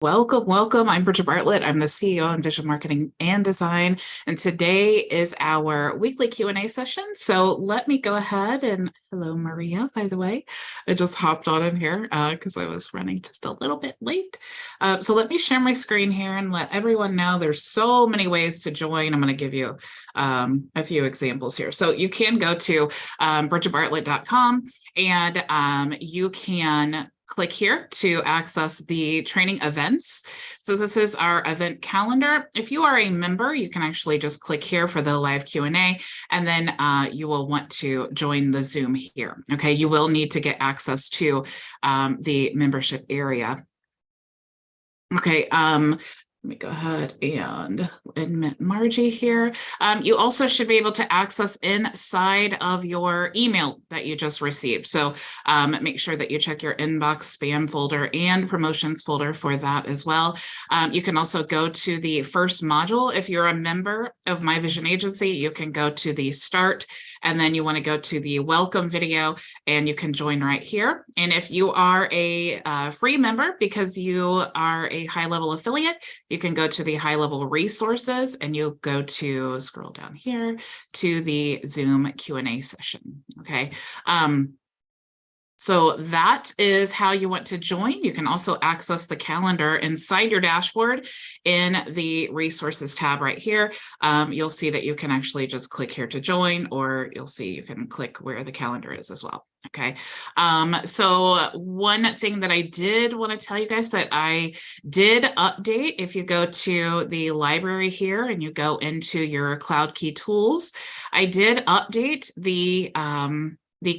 Welcome, welcome. I'm Bridget Bartlett. I'm the CEO in Vision Marketing and Design, and today is our weekly Q&A session. So let me go ahead and hello, Maria, by the way. I just hopped on in here because I was running just a little bit late. So let me share my screen here and let everyone know there's so many ways to join. I'm going to give you a few examples here. So you can go to bridgetbartlett.com and you can click here to access the training events. So this is our event calendar. If you are a member, you can actually just click here for the live Q&A, and then you will want to join the Zoom here. Okay, you will need to get access to the membership area. Okay, let me go ahead and admit Margie here. You also should be able to access inside of your email that you just received. So make sure that you check your inbox, spam folder, and promotions folder for that as well. You can also go to the first module. If you're a member of My Vision Agency, you can go to the start, and then you want to go to the welcome video, and you can join right here. And if you are a free member because you are a HighLevel affiliate, you can go to the HighLevel resources and you go to scroll down here to the Zoom Q&A session. Okay. So that is how you want to join. You can also access the calendar inside your dashboard in the resources tab right here. You'll see that you can actually just click here to join, or you'll see you can click where the calendar is as well. Okay. So one thing that I did want to tell you guys that I did update, if you go to the library here and you go into your Cloud Key tools, I did update the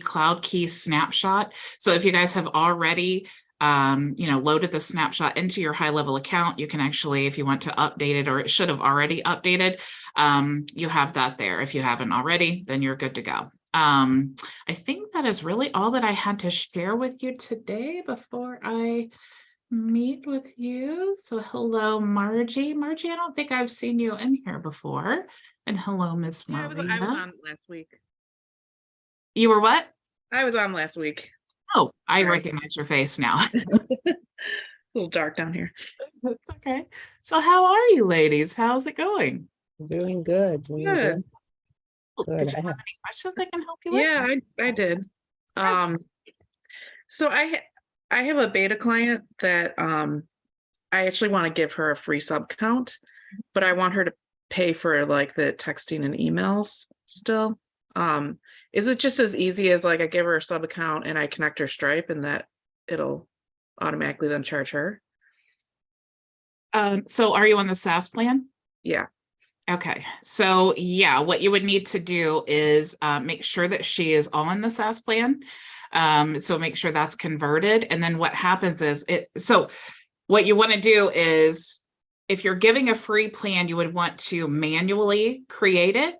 Cloud Key snapshot. So if you guys have already loaded the snapshot into your HighLevel account, you can actually, if you want to update it, or it should have already updated, you have that there. If you haven't already, then you're good to go. I think that is really all that I had to share with you today before I meet with you. So hello, Margie. Margie, I don't think I've seen you in here before. And hello, Miss Maria. I was on last week. You were what? I was on last week. Oh, I recognize your face now. A little dark down here. That's okay. So how are you, ladies? How's it going? Doing good. Good. Did Good. you have any questions I can help you with? Yeah, I did. So I have a beta client that I actually want to give her a free sub count, but I want her to pay for like the texting and emails still. Is it just as easy as like I give her a sub account and I connect her Stripe and that it'll automatically then charge her? So are you on the SaaS plan? Yeah. Okay. So yeah, what you would need to do is make sure that she is on the SaaS plan. So make sure that's converted. And then what happens is so what you want to do is, if you're giving a free plan, you would want to manually create it.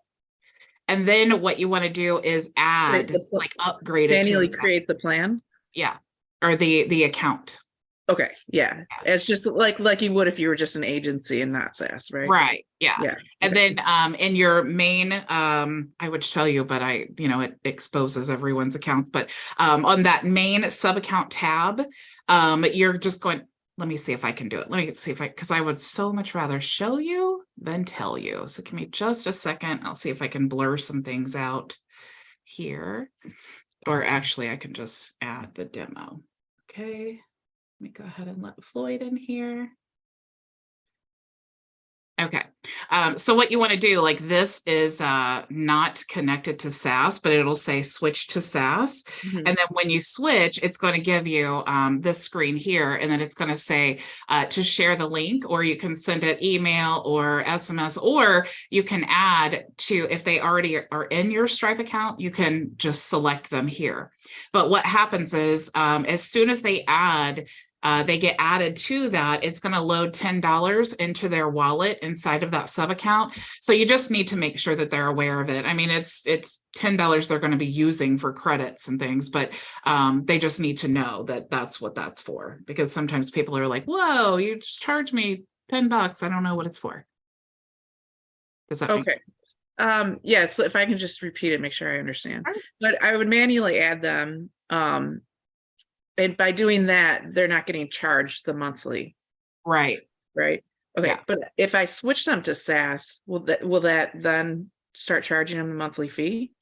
And then what you want to do is add, like upgrade it. Manually create the plan? Yeah. Or the account. Okay. Yeah. It's just like you would if you were just an agency and not SaaS, right? Right. Yeah. Yeah. And then in your main, I would tell you, but it exposes everyone's accounts. But on that main sub account tab, you're just going, let me see if I can do it. Let me see because I would so much rather show you than tell you. So give me just a second. I'll see if I can blur some things out here. Or actually, I can just add the demo. Okay. Let me go ahead and let Floyd in here. Okay. So what you want to do, like this is not connected to SaaS, but it'll say switch to SaaS. Mm-hmm. And then when you switch, it's going to give you this screen here, and then it's going to say to share the link, or you can send it email or SMS, or you can add to, if they already are in your Stripe account, you can just select them here. But what happens is as soon as they get added to that, it's going to load $10 into their wallet inside of that sub account. So you just need to make sure that they're aware of it. I mean, it's $10 they're going to be using for credits and things, but they just need to know that that's what that's for, because sometimes people are like, whoa, you just charged me $10. I don't know what it's for. Does that make sense? Yeah, so if I can just repeat it, make sure I understand. Right. But I would manually add them. And by doing that, they're not getting charged the monthly Right. right? Okay, Yeah. but if I switch them to SaaS, will that then start charging them a monthly fee?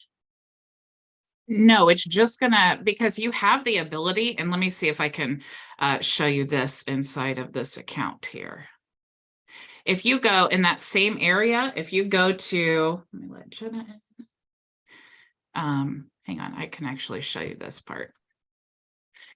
No, it's just gonna, because you have the ability, and let me see if I can show you this inside of this account here. If you go in that same area, if you go to, let me let Jenna in. Hang on, I can actually show you this part.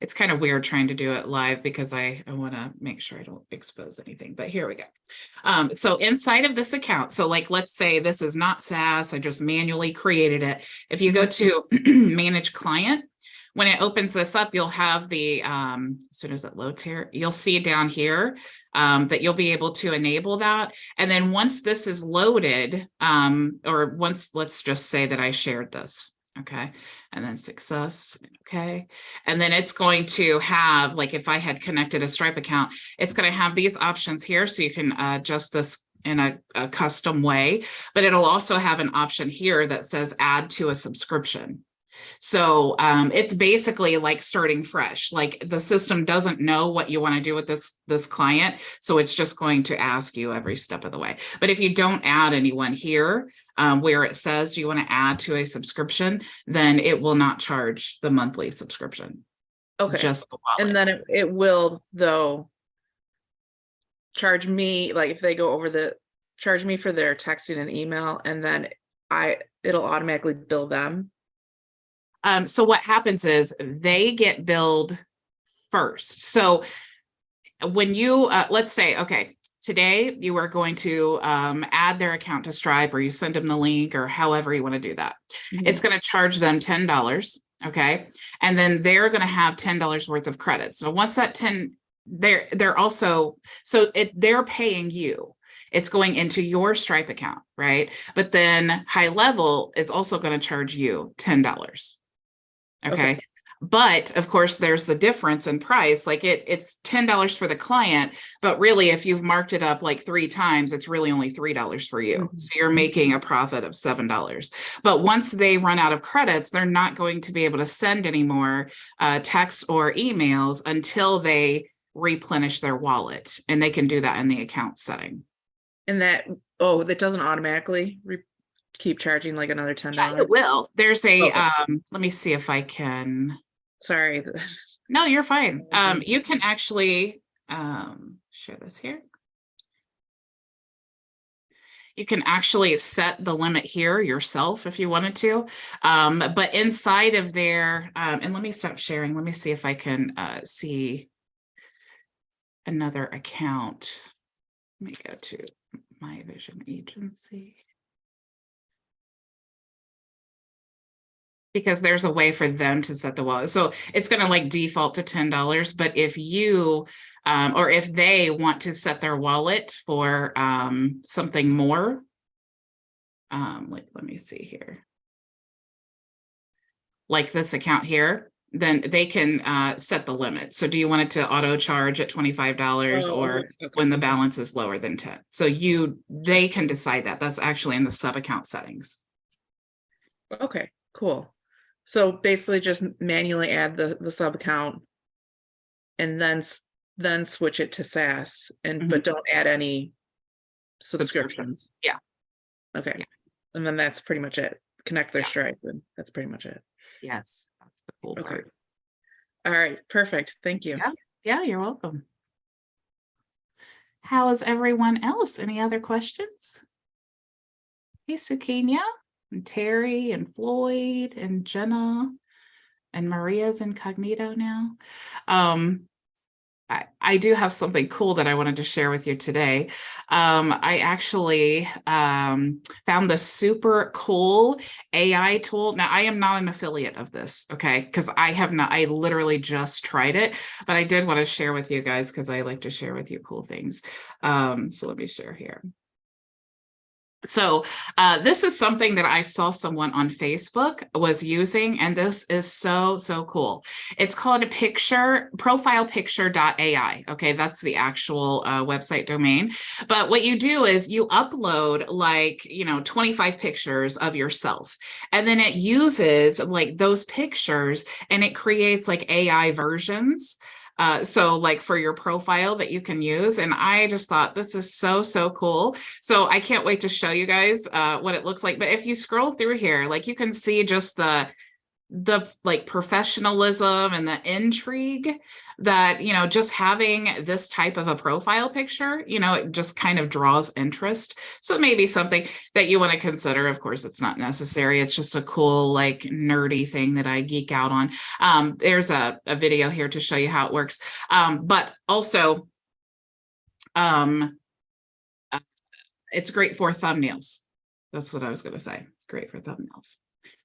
It's kind of weird trying to do it live because I want to make sure I don't expose anything, but here we go. So inside of this account, so like, let's say this is not SaaS, I just manually created it. If you go to manage client, when it opens this up, you'll have the, as soon as it loads here, you'll see down here that you'll be able to enable that. And then once this is loaded, or once, let's just say that I shared this. Okay. And then success. Okay. And then it's going to have, like, if I had connected a Stripe account, it's going to have these options here. So you can adjust this in a custom way, but it'll also have an option here that says add to a subscription. So it's basically like starting fresh. Like, the system doesn't know what you want to do with this client, so it's just going to ask you every step of the way. But if you don't add anyone here, where it says you want to add to a subscription, then it will not charge the monthly subscription. Okay, just the wallet. and then it will, though, charge me, like if they go over charge me for their texting and email, and then it'll automatically bill them. So what happens is they get billed first. So when you, let's say, okay, today you are going to add their account to Stripe, or you send them the link, or however you want to do that. It's going to charge them $10. Okay. And then they're going to have $10 worth of credits. So once that 10, they're also, so they're paying you. It's going into your Stripe account, right? But then HighLevel is also going to charge you $10. Okay. But of course, there's the difference in price. Like it's $10 for the client, but really, if you've marked it up like 3 times, it's really only $3 for you. So you're making a profit of $7. But once they run out of credits, they're not going to be able to send any more texts or emails until they replenish their wallet, and they can do that in the account setting. And that doesn't automatically keep charging like another $10? Yeah, it will. There's a let me see if I can. Sorry. No, you're fine. You can actually share this here. You can actually set the limit here yourself if you wanted to. But inside of there, and let me stop sharing. Let me see if I can see another account. Let me go to My Vision Agency. Because there's a way for them to set the wallet. So it's going to like default to $10. But if you, or if they want to set their wallet for something more, like, let me see here. Like this account here, then they can set the limit. So do you want it to auto charge at $25 or when the balance is lower than 10? So they can decide that. That's actually in the sub account settings. Okay, cool. So basically just manually add the sub account and then switch it to SaaS, but don't add any subscriptions. Yeah. Okay. Yeah. And then that's pretty much it. Connect their Stripe, and that's pretty much it. Yes. That's the cool part. All right. Perfect. Thank you. Yeah, you're welcome. How is everyone else? Any other questions? Hey, Sukenia. And Terry and Floyd and Jenna and Maria's incognito now. I do have something cool that I wanted to share with you today. I actually found this super cool AI tool. Now, I am not an affiliate of this, okay? Because I literally just tried it, but I did want to share with you guys because I like to share with you cool things. So let me share here. So this is something that I saw someone on Facebook was using, and this is so cool. It's called profilepicture.ai. Okay, that's the actual website domain. But what you do is you upload 25 pictures of yourself, and then it uses like those pictures and it creates like AI versions So like for your profile that you can use. And I just thought this is so, so cool. So I can't wait to show you guys what it looks like. But if you scroll through here, like you can see just the like professionalism and the intrigue that, you know, just having this type of a profile picture, you know, it just kind of draws interest. So maybe something that you want to consider. Of course, it's not necessary. It's just a cool, like nerdy thing that I geek out on. There's a video here to show you how it works. But also, it's great for thumbnails. That's what I was going to say. It's great for thumbnails.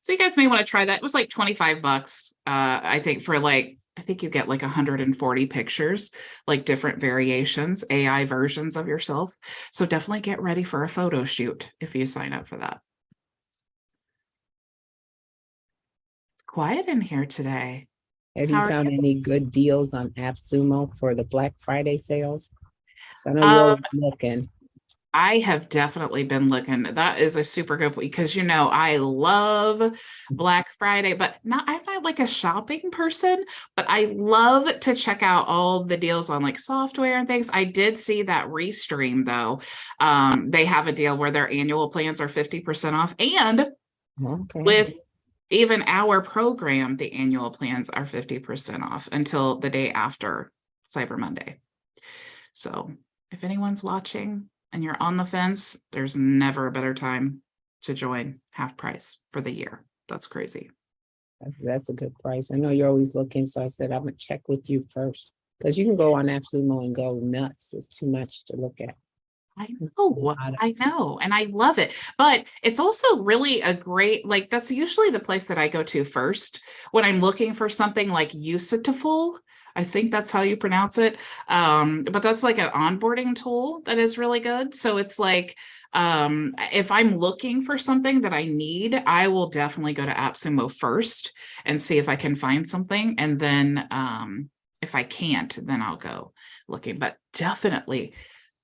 So you guys may want to try that. It was like 25 bucks, I think, for like, I think you get like 140 pictures, like different variations, AI versions of yourself. So definitely get ready for a photo shoot if you sign up for that. It's quiet in here today. Have you found any good deals on AppSumo for the Black Friday sales? So I know you're always looking. I have definitely been looking. That is a super good, because, you know, I love Black Friday, but I'm not like a shopping person, but I love to check out all the deals on like software and things. I did see that Restream though. They have a deal where their annual plans are 50% off. And with even our program, the annual plans are 50% off until the day after Cyber Monday. So if anyone's watching and you're on the fence, there's never a better time to join half price for the year. That's crazy. That's a good price. I know you're always looking, so I said I'm gonna check with you first, because you can go on AppSumo and go nuts. It's too much to look at. I know, and I love it. But it's also really a great, like, that's usually the place that I go to first when I'm looking for something like useful. I think that's how you pronounce it. But that's like an onboarding tool that is really good. So it's like, if I'm looking for something that I need, I will definitely go to AppSumo first and see if I can find something. And then if I can't, then I'll go looking. But definitely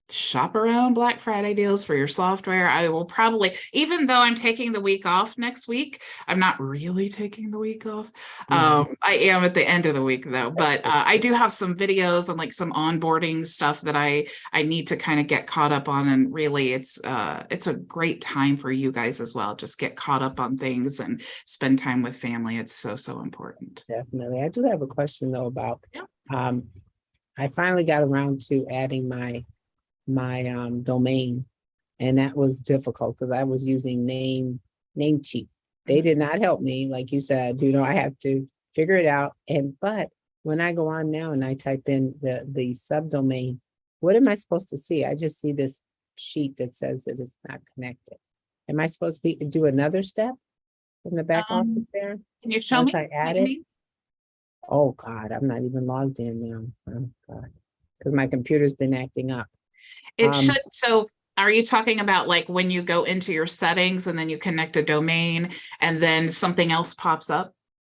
shop around Black Friday deals for your software. I will probably, even though I'm taking the week off next week, I'm not really taking the week off. I am at the end of the week though, but I do have some videos and like some onboarding stuff that I need to kind of get caught up on. And really it's a great time for you guys as well. Just get caught up on things and spend time with family. It's so, so important. Definitely. I do have a question though about, I finally got around to adding my domain, and that was difficult because I was using Namecheap. They did not help me, like you said. You know, I have to figure it out. But when I go on now and I type in the subdomain, what am I supposed to see? I just see this sheet that says it is not connected. Am I supposed to do another step in the back office there? Can you show me? I add it? Oh God, I'm not even logged in now. Oh God, because my computer's been acting up. It should. So are you talking about like when you go into your settings and then you connect a domain and then something else pops up?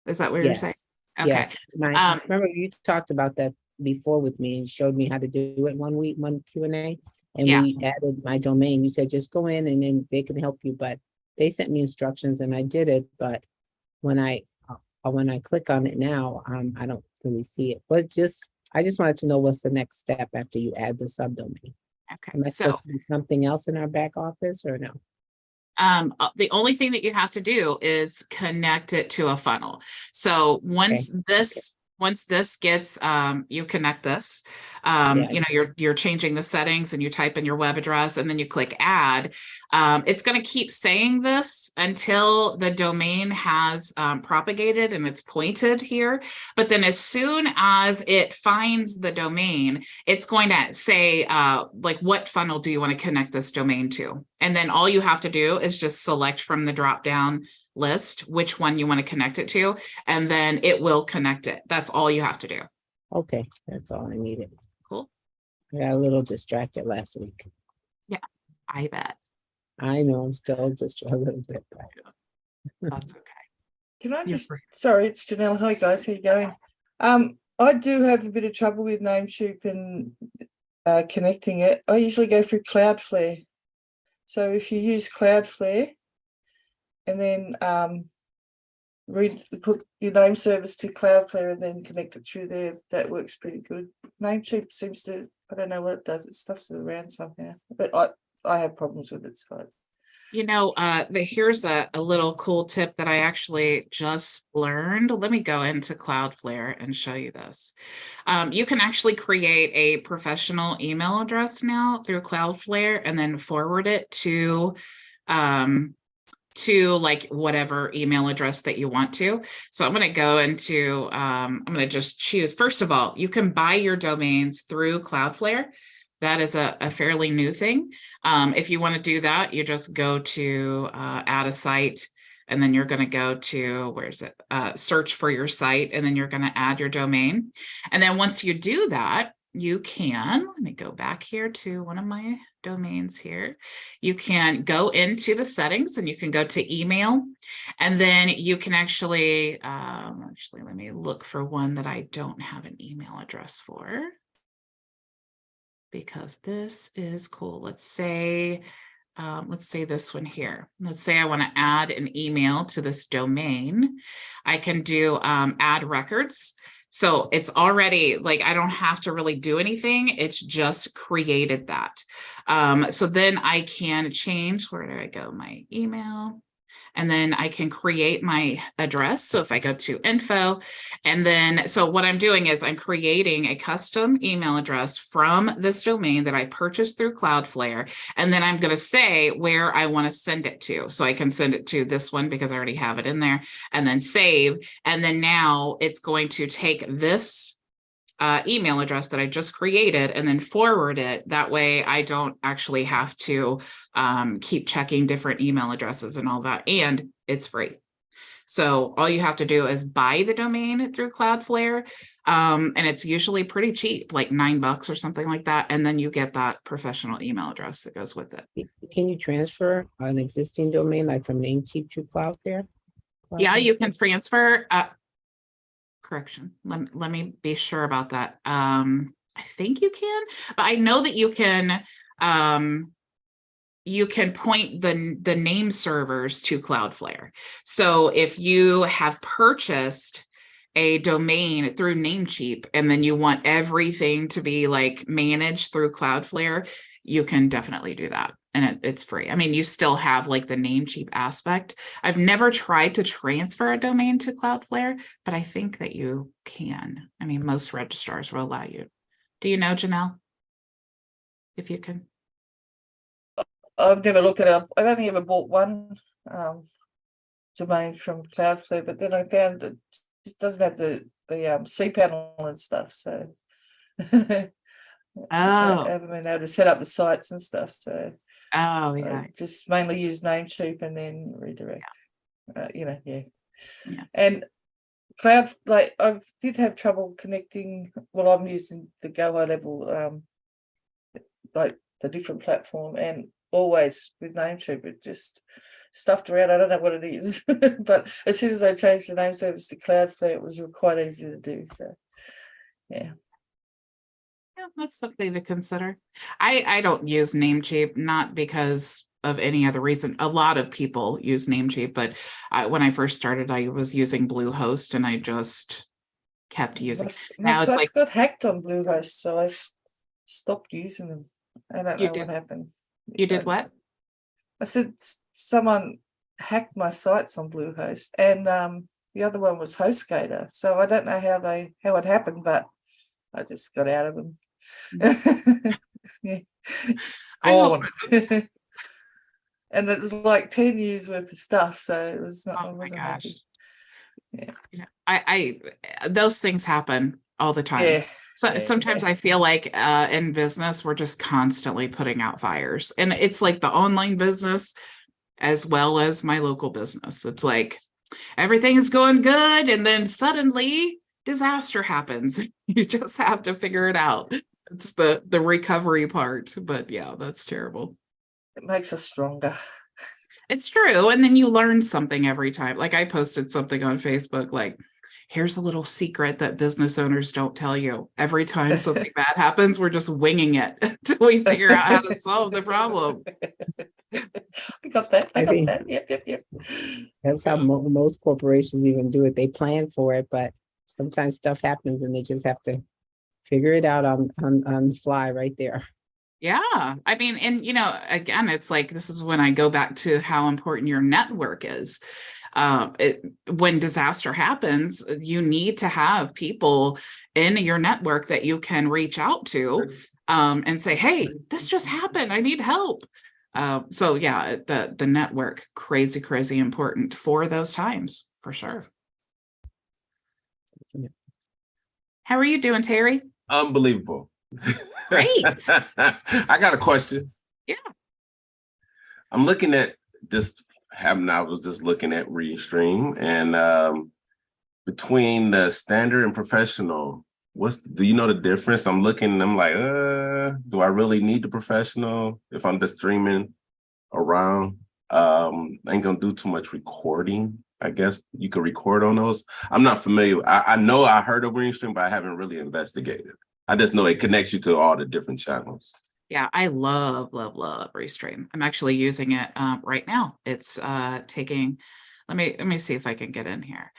Is that what you're saying? Okay. Yes. Remember you talked about that before with me and showed me how to do it one Q&A, and we added my domain. You said just go in and then they can help you, but they sent me instructions and I did it. But when I click on it now, I don't really see it. But I just wanted to know what's the next step after you add the subdomain. Okay. Am I supposed to do something else in our back office or no? The only thing that you have to do is connect it to a funnel. So once this gets, you connect this, you know, you're changing the settings and you type in your web address and then you click add. It's going to keep saying this until the domain has propagated and it's pointed here. But then as soon as it finds the domain, it's going to say, like, what funnel do you want to connect this domain to? And then all you have to do is just select from the drop down list which one you want to connect it to, and then it will connect it. That's all you have to do. Okay, that's all I needed. Cool. I got a little distracted last week. Yeah, I bet. I know I'm still just a little bit. That's okay. Can I just, sorry, it's Janelle. Hi guys, how you going? I do have a bit of trouble with Namecheap and connecting it. I usually go through Cloudflare. So if you use Cloudflare and then put your name service to Cloudflare and then connect it through there. That works pretty good. Namecheap seems to, I don't know what it does. It stuffs it around somehow. But I have problems with it, so here's a little cool tip that I actually just learned. Let me go into Cloudflare and show you this. You can actually create a professional email address now through Cloudflare and then forward it to like whatever email address that you want to. So I'm going to go into, I'm going to just choose, first of all, you can buy your domains through Cloudflare. That is a fairly new thing. If you want to do that, you just go to add a site, and then you're going to go to, where's it? Search for your site, and then you're going to add your domain. And then once you do that, you can, let me go back here to one of my domains here. You can go into the settings and you can go to email, and then you can actually let me look for one that I don't have an email address for, because this is cool. Let's say this one here. Let's say I want to add an email to this domain. I can do add records. So it's already like, I don't have to really do anything. It's just created that. So then I can change, where do I go? My email. And then I can create my address. So if I go to info, and then, so what I'm doing is I'm creating a custom email address from this domain that I purchased through Cloudflare. And then I'm going to say where I want to send it to. So I can send it to this one because I already have it in there, and then save. And then now it's going to take this email address that I just created and then forward it. That way I don't actually have to keep checking different email addresses and all that. And it's free. So all you have to do is buy the domain through Cloudflare. And it's usually pretty cheap, like $9 or something like that. And then you get that professional email address that goes with it. Can you transfer an existing domain like from Namecheap to Cloudflare? Yeah, you can transfer. Correction. Let me be sure about that. I think you can, but I know that you can point the name servers to Cloudflare. So if you have purchased a domain through Namecheap and then you want everything to be like managed through Cloudflare, you can definitely do that. And it's free. I mean, you still have like the Namecheap aspect. I've never tried to transfer a domain to Cloudflare, but I think that you can. I mean, most registrars will allow you. Do you know, Janelle? If you can. I've never looked it up. I've only ever bought one domain from Cloudflare, but then I found it just doesn't have the cPanel and stuff. So I haven't been able to set up the sites and stuff. So I just mainly use Namecheap and then redirect. Yeah. And Cloud, like I did have trouble connecting. Well, I'm using the Go HighLevel, like the different platform, and always with Namecheap it just stuffed around. I don't know what it is, but as soon as I changed the name service to Cloudflare, it was quite easy to do. So, yeah. Yeah, that's something to consider. I don't use Namecheap, not because of any other reason. A lot of people use Namecheap, but when I first started, I was using Bluehost, and I just kept using. My sites got hacked on Bluehost, so I stopped using them. I don't know what happened. You did what? I said someone hacked my sites on Bluehost, and the other one was HostGator. So I don't know how it happened, but I just got out of them. Yeah. And it was like 10 years worth of stuff, so it was not. Oh my gosh. Happy. Yeah. I those things happen all the time. Yeah. So sometimes I feel like in business we're just constantly putting out fires, and it's like the online business as well as my local business. It's like everything is going good, and then suddenly disaster happens. You just have to figure it out. It's the recovery part, but yeah, that's terrible. It makes us stronger. It's true. And then you learn something every time. Like I posted something on Facebook, like, here's a little secret that business owners don't tell you. Every time something bad happens, we're just winging it until we figure out how to solve the problem. I got that. I I got think- that. Yep. That's how most corporations even do it. They plan for it, but sometimes stuff happens and they just have to figure it out on the fly right there. Yeah. I mean, and again, it's like, this is when I go back to how important your network is. When disaster happens, you need to have people in your network that you can reach out to and say, hey, this just happened. I need help. So yeah, the network, crazy important for those times, for sure. How are you doing, Terry? Unbelievable. Great. I got a question. Yeah. I'm looking at this. I was just looking at Restream, and between the standard and professional, do you know the difference? I'm looking, I'm like, do I really need the professional if I'm just streaming around? I ain't gonna do too much recording. I guess you could record on those. I'm not familiar. I know I heard of Restream, but I haven't really investigated. I just know it connects you to all the different channels. Yeah, I love Restream. I'm actually using it right now. It's taking, let me see if I can get in here.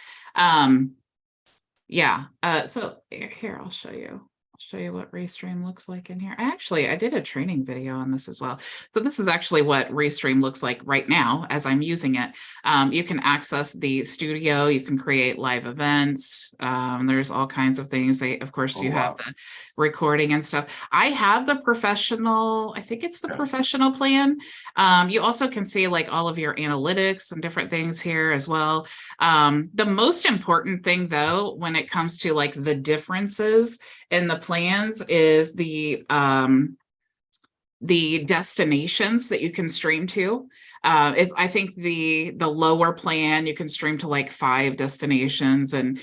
Yeah, so here, I'll show you what Restream looks like in here. I did a training video on this as well. So this is actually what Restream looks like right now as I'm using it. You can access the studio, you can create live events. There's all kinds of things. Of course, you have the recording and stuff. I have the professional, I think it's the professional plan. You also can see like all of your analytics and different things here as well. The most important thing though, when it comes to like the differences in the plans is the destinations that you can stream to. I think the lower plan, you can stream to like 5 destinations, and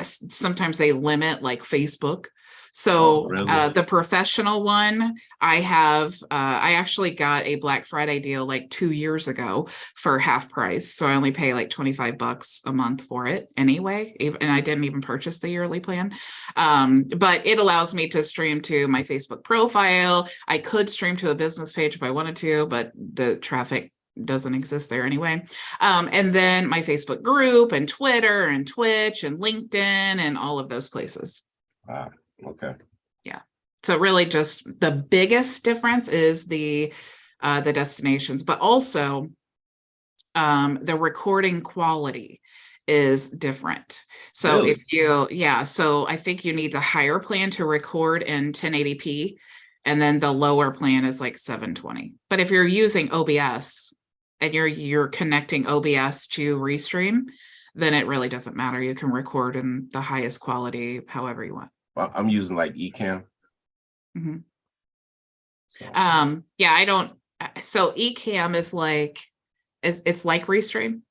sometimes they limit like Facebook. So the professional one, I actually got a Black Friday deal like 2 years ago for half price. So I only pay like $25 a month for it anyway. And I didn't even purchase the yearly plan. But it allows me to stream to my Facebook profile. I could stream to a business page if I wanted to, but the traffic doesn't exist there anyway. And then my Facebook group and Twitter and Twitch and LinkedIn and all of those places. Wow. Okay. Yeah. So really just the biggest difference is the destinations, but also the recording quality is different. So Really? so I think you need a higher plan to record in 1080p, and then the lower plan is like 720. But if you're using OBS and you're connecting OBS to Restream, then it really doesn't matter. You can record in the highest quality however you want. Well, I'm using like Ecamm. Mm-hmm. So. I don't. So Ecamm is like, it's like Restream.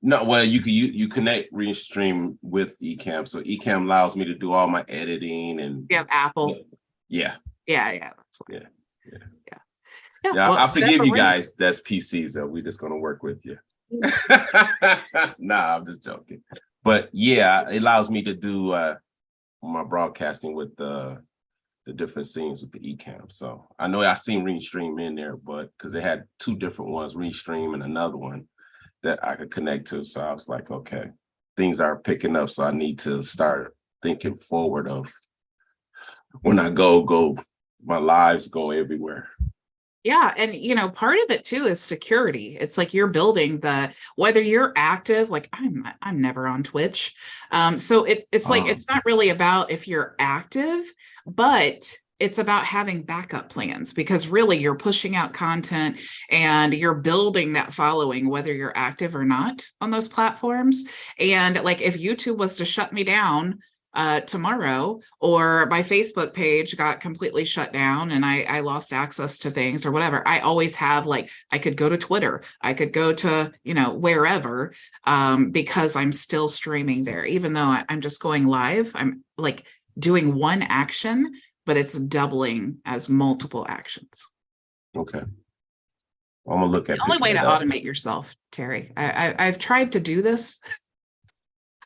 No, well, you connect Restream with Ecamm, so Ecamm allows me to do all my editing and. You have Apple. Yeah. That's why. Yeah. Well, I forgive you guys. That's PCs, so we're just gonna work with you. Nah, I'm just joking. But yeah, it allows me to do my broadcasting with the different scenes with the Ecamm. So I know I seen Restream in there, but because they had 2 different ones, Restream and another one that I could connect to. So I was like, okay, things are picking up. So I need to start thinking forward of when I go, my lives go everywhere. Yeah. And, part of it too is security. It's like you're building whether you're active, like I'm never on Twitch. So it's like, it's not really about if you're active, but it's about having backup plans, because really you're pushing out content and you're building that following, whether you're active or not on those platforms. And like, if YouTube was to shut me down tomorrow, or my Facebook page got completely shut down and I lost access to things or whatever, I always have, like, I could go to Twitter, I could go to, wherever, because I'm still streaming there, even though I'm just going live. I'm like doing one action, but it's doubling as multiple actions. Okay. I'm gonna look at the only way to automate yourself, Terry. I've tried to do this.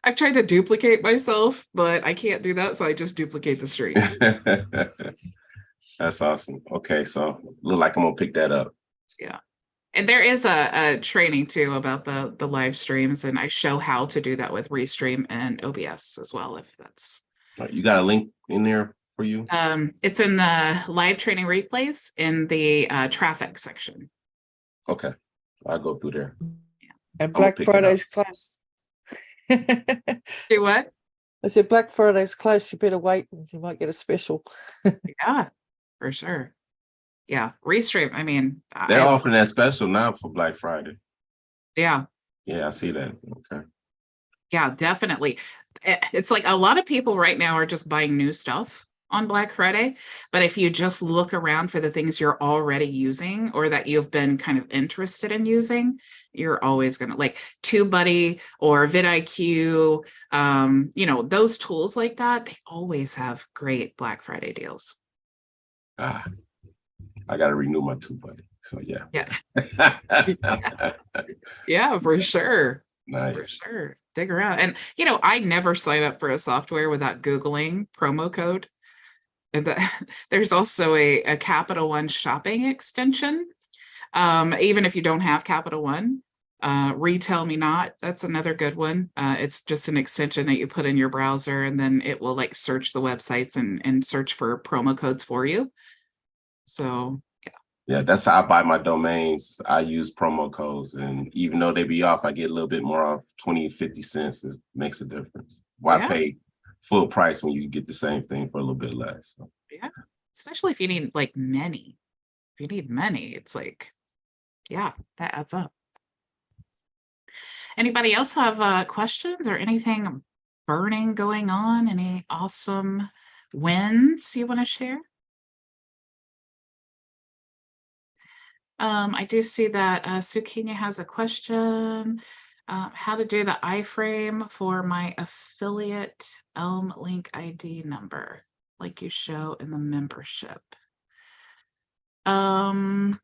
I've tried to duplicate myself, but I can't do that. So I just duplicate the streams. That's awesome. Okay. So look like I'm gonna pick that up. Yeah. And there is a training too about the live streams, and I show how to do that with Restream and OBS as well, if that's. You got a link in there for you? It's in the live training replays in the traffic section. Okay, I'll go through there. And I'll Black pick it up. Friday's class. Do what? I said Black Friday's close. You better wait. You might get a special. Yeah, for sure. Yeah, Restream. I mean, They're offering that special now for Black Friday. yeah, Yeah, I see that. Okay. yeah, definitely. It's like a lot of people right now are just buying new stuff on Black Friday. But if you just look around for the things you're already using or that you've been kind of interested in using, you're always going to like TubeBuddy or vidIQ, you know, those tools like that, they always have great Black Friday deals. I got to renew my TubeBuddy. So yeah. Yeah. Yeah, for sure. Nice. For sure. Dig around. And, you know, I never sign up for a software without Googling promo code. And there's also a Capital One shopping extension. Even if you don't have Capital One, Retail Me Not, that's another good one. It's just an extension that you put in your browser and then it will like search the websites and search for promo codes for you. So yeah, that's how I buy my domains. I use promo codes, and even though they be off, I get a little bit more off, 20, 50 cents. It makes a difference. Why pay full price when you get the same thing for a little bit less? So. Yeah, especially if you need like many. If you need many, it's like, yeah, that adds up. Anybody else have questions or anything burning going on? Any awesome wins you want to share? I do see that Sukina has a question. How to do the iframe for my affiliate Elm link ID number, like you show in the membership. I'm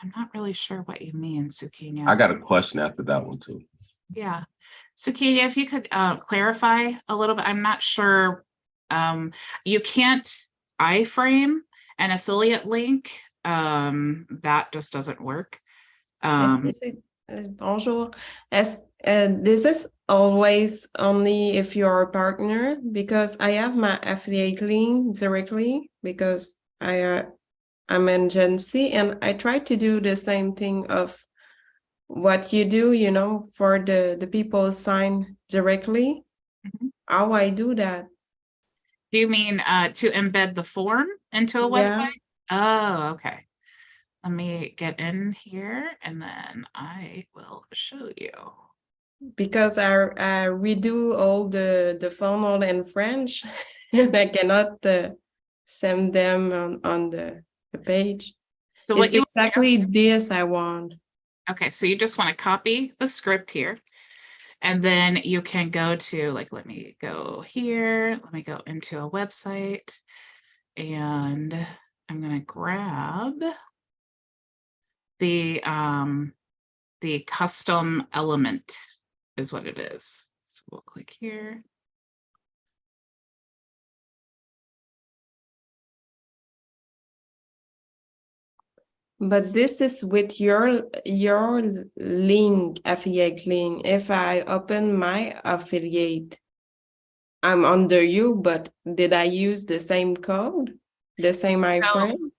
not really sure what you mean, Sukina. I got a question after that one too. Yeah. Sukina, if you could clarify a little bit, I'm not sure. You can't iframe an affiliate link. That just doesn't work. Bonjour. This is always only if you're a partner, because I have my affiliate link directly because I'm an agency and I try to do the same thing of what you do, you know, for the people sign directly. Mm-hmm. How I do that? Do you mean to embed the form into a website? Oh, okay. Let me get in here and then I will show you. Because I redo all the funnel in French and I cannot send them on the page. So what it's you exactly this I want. Okay, so you just want to copy the script here. And then you can go to, like, let me go here. Let me go into a website. And I'm going to grab the custom element is what it is. So we'll click here. But this is with your link, affiliate link. If I open my affiliate, I'm under you, but did I use the same code, the same iframe?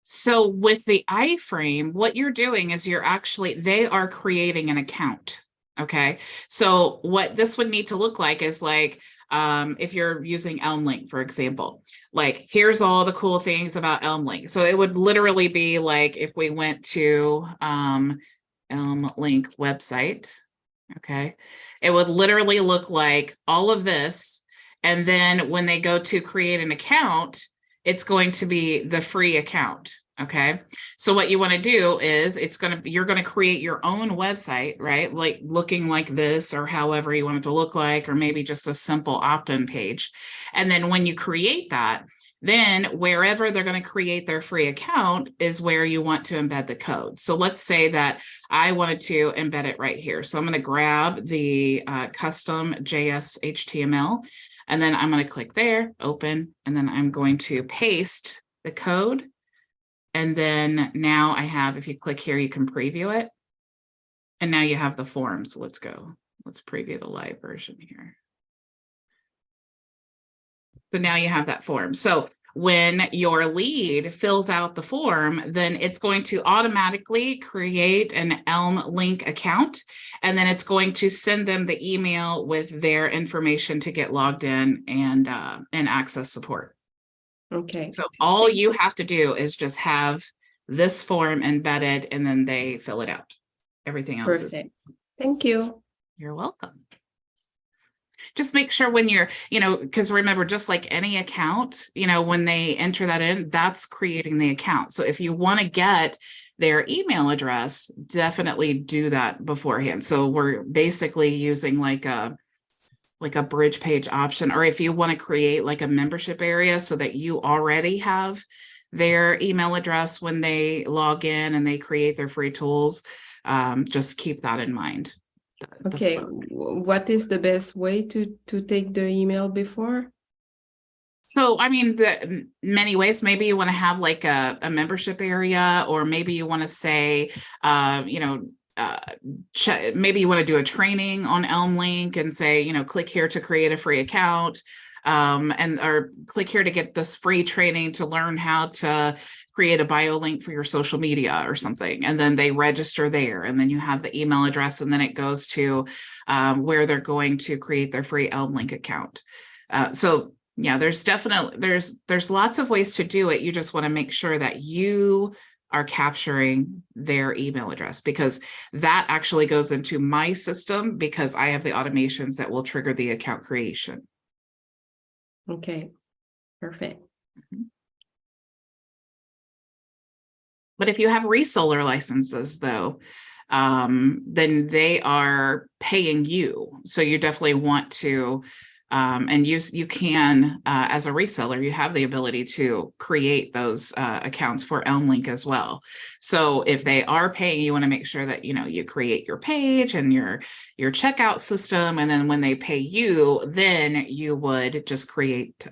So with the iframe, what you're doing is they are creating an account. Okay. So what this would need to look like is like, if you're using Elm Link, for example, like here's all the cool things about Elm Link. So it would literally be like if we went to Elm Link website, okay, it would literally look like all of this. And then when they go to create an account, it's going to be the free account. Okay. So what you want to do is you're going to create your own website, right? Like looking like this or however you want it to look like, or maybe just a simple opt-in page. And then when you create that, then wherever they're going to create their free account is where you want to embed the code. So let's say that I wanted to embed it right here. So I'm going to grab the custom JS HTML, and then I'm going to click there, open, and then I'm going to paste the code And then now I have, if you click here, you can preview it. And now you have the form. So let's go. Let's preview the live version here. So now you have that form. So when your lead fills out the form, then it's going to automatically create an Elm Link account, and then it's going to send them the email with their information to get logged in and access support. Okay. So all you have to do is just have this form embedded, and then they fill it out. Everything else is. Perfect. Thank you. You're welcome. Just make sure when you're, because remember, just like any account, when they enter that in, that's creating the account. So if you want to get their email address, definitely do that beforehand. So we're basically using like a bridge page option, or if you want to create like a membership area so that you already have their email address when they log in and they create their free tools, just keep that in mind. Okay, what is the best way to take the email before? So, I mean, the many ways. Maybe you want to have like a membership area, or maybe you want to say, maybe you want to do a training on Elm Link and say, click here to create a free account, or click here to get this free training to learn how to create a bio link for your social media or something. And then they register there, and then you have the email address, and then it goes to where they're going to create their free Elm Link account. So yeah, there's definitely, there's lots of ways to do it. You just want to make sure that you are capturing their email address, because that actually goes into my system, because I have the automations that will trigger the account creation. Okay, perfect. Mm-hmm. But if you have reseller licenses, though, then they are paying you. So you definitely want to, and you can, as a reseller, you have the ability to create those accounts for Elm Link as well. So if they are paying, you want to make sure that, you create your page and your checkout system. And then when they pay you, then you would just create,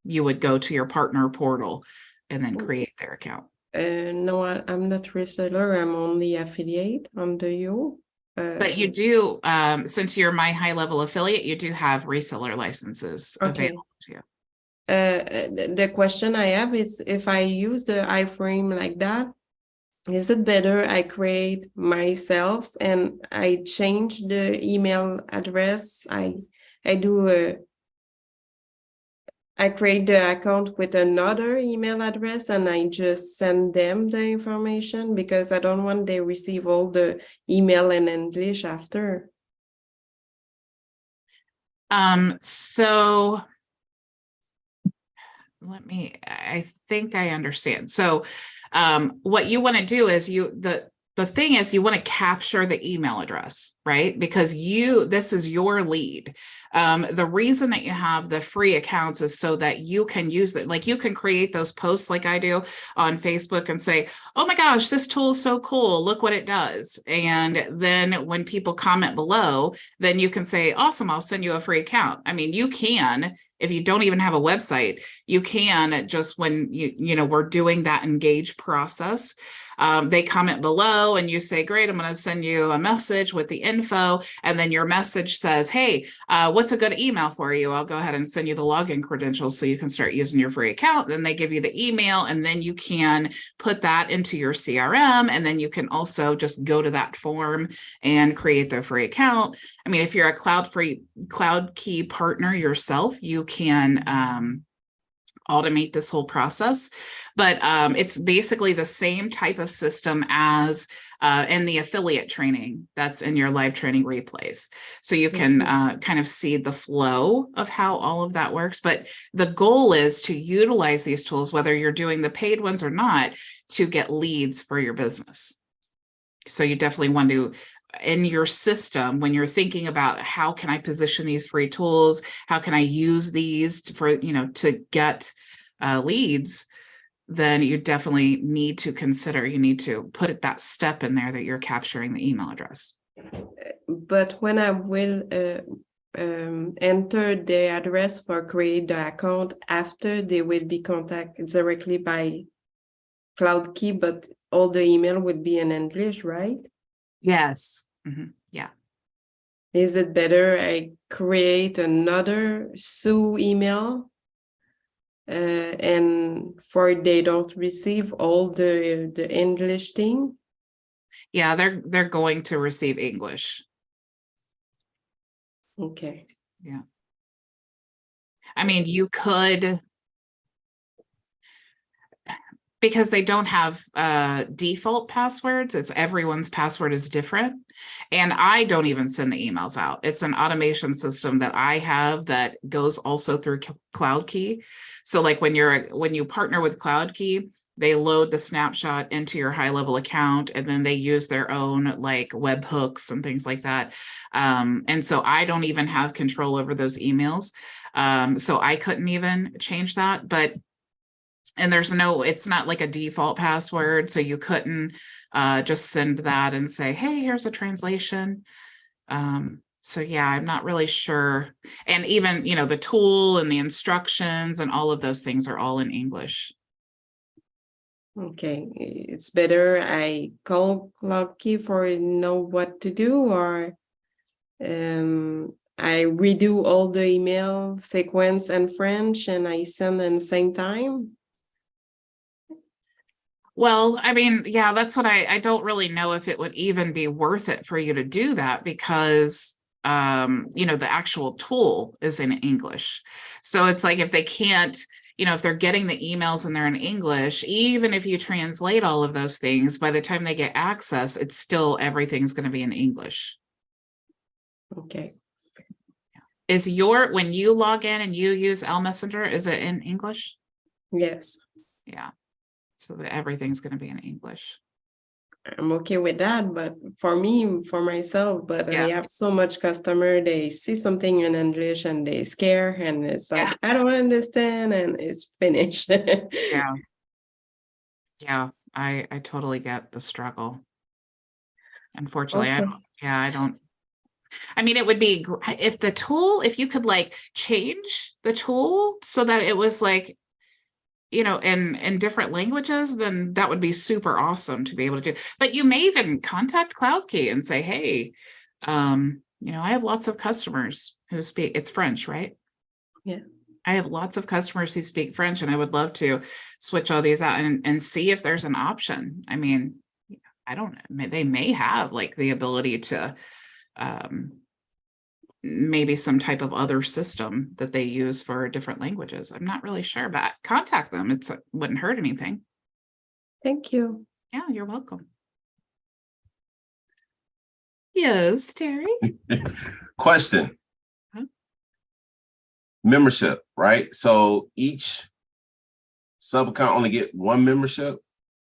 you would go to your partner portal and then create their account. No, I'm not reseller. I'm only affiliate under you. But you do, since you're my HighLevel affiliate, you do have reseller licenses available to you. The question I have is, if I use the iframe like that, is it better I create myself and I change the email address? I create the account with another email address and I just send them the information, because I don't want they receive all the email in English after. So I think I understand. So what you want to do is the thing is, you want to capture the email address, right? Because this is your lead. The reason that you have the free accounts is so that you can use it. Like, you can create those posts like I do on Facebook and say, oh my gosh, this tool is so cool. Look what it does. And then when people comment below, then you can say, awesome, I'll send you a free account. I mean, you can, if you don't even have a website, you can just, when we're doing that engage process, they comment below and you say, great, I'm going to send you a message with the info. And then your message says, hey, what's a good email for you? I'll go ahead and send you the login credentials so you can start using your free account. Then they give you the email, and then you can put that into your CRM. And then you can also just go to that form and create their free account. I mean, if you're a Cloud Key partner yourself, you can automate this whole process. But it's basically the same type of system as in the affiliate training that's in your live training replays. So you can kind of see the flow of how all of that works. But the goal is to utilize these tools, whether you're doing the paid ones or not, to get leads for your business. So you definitely want to, in your system, when you're thinking about how can I position these free tools, how can I use these to get leads, then you definitely need to consider, you need to put that step in there that you're capturing the email address. But when I will enter the address for create the account, after they will be contacted directly by Cloud Key, but all the email would be in English, right? Yes. Yeah. Is it better I create another Sue email and for they don't receive all the English thing? Yeah, they're going to receive English. Okay. Yeah. I mean, you could, because they don't have default passwords, it's everyone's password is different. And I don't even send the emails out. It's an automation system that I have that goes also through Cloud Key. So like when you partner with Cloud Key, they load the snapshot into your HighLevel account, and then they use their own like webhooks and things like that. And so I don't even have control over those emails. So I couldn't even change that, and it's not like a default password, so you couldn't just send that and say, hey, here's a translation. So yeah, I'm not really sure. And even, the tool and the instructions and all of those things are all in English. Okay, it's better I call Cloud Key for know what to do, or I redo all the email sequence in French and I send in the same time. Well, I mean, yeah, that's what I don't really know if it would even be worth it for you to do that, because the actual tool is in English. So it's like if they can't, if they're getting the emails and they're in English, even if you translate all of those things, by the time they get access, it's still everything's going to be in English. Okay. When you log in and you use L Messenger, is it in English? Yes. Yeah. So that everything's going to be in English. I'm okay with that, but for myself, but Yeah. I have so much customer, they see something in English and they scare, and it's like, I don't understand, and it's finished. Yeah. Yeah, I totally get the struggle. Unfortunately, I don't. I mean, it would be if you could like change the tool so that it was like, in different languages, then that would be super awesome to be able to do. But you may even contact Cloud Key and say, hey, I have lots of customers who it's French, right? Yeah. I have lots of customers who speak French, and I would love to switch all these out and see if there's an option. I mean, I don't know. They may have like the ability to maybe some type of other system that they use for different languages. I'm not really sure, but contact them. It wouldn't hurt anything. Thank you. Yeah, you're welcome. Yes, Terry. Question. Huh? Membership, right? So each sub account only get one membership.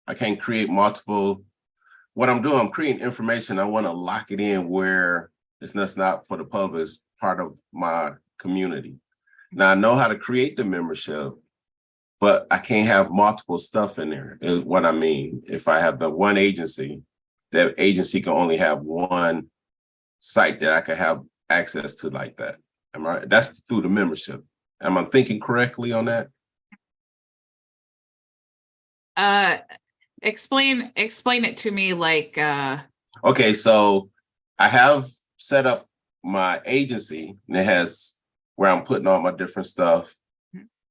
I can't create multiple. What I'm doing, I'm creating information. I want to lock it in where it's not for the public, it's part of my community. Now I know how to create the membership, but I can't have multiple stuff in there, is what I mean. If I have the one agency, that agency can only have one site that I could have access to like that. Am I right? That's through the membership. Am I thinking correctly on that? Explain it to me like Okay, so I have set up my agency, and it has where I'm putting all my different stuff.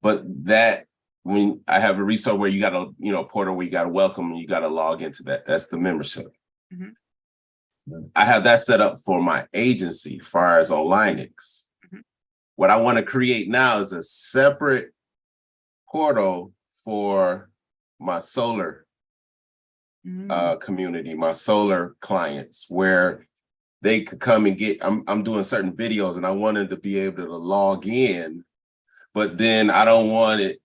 But that, when I have a resource where you got a portal where you got to welcome and you got to log into that. That's the membership. I have that set up for my agency, far as on Linux. What I want to create now is a separate portal for my solar community, my solar clients, where they could come and I'm doing certain videos, and I wanted to be able to log in, but then I don't want it.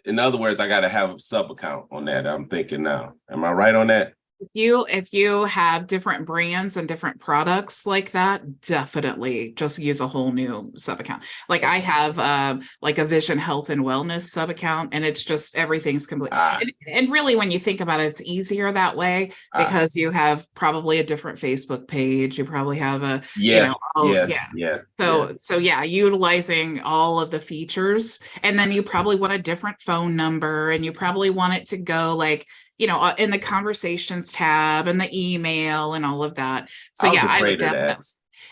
In other words, I got to have a sub account on that. I'm thinking now. Am I right on that? If you have different brands and different products like that, definitely just use a whole new sub account. Like I have like a Vision Health and Wellness sub account, and it's just everything's complete. Ah, And really, when you think about it, it's easier that way ah, because you have probably a different Facebook page. You probably have a, you yeah, know, yeah, yeah. yeah, So yeah, utilizing all of the features, and then you probably want a different phone number, and you probably want it to go like, you know, in the conversations tab and the email and all of that. So I was yeah, I would afraid of that. definitely.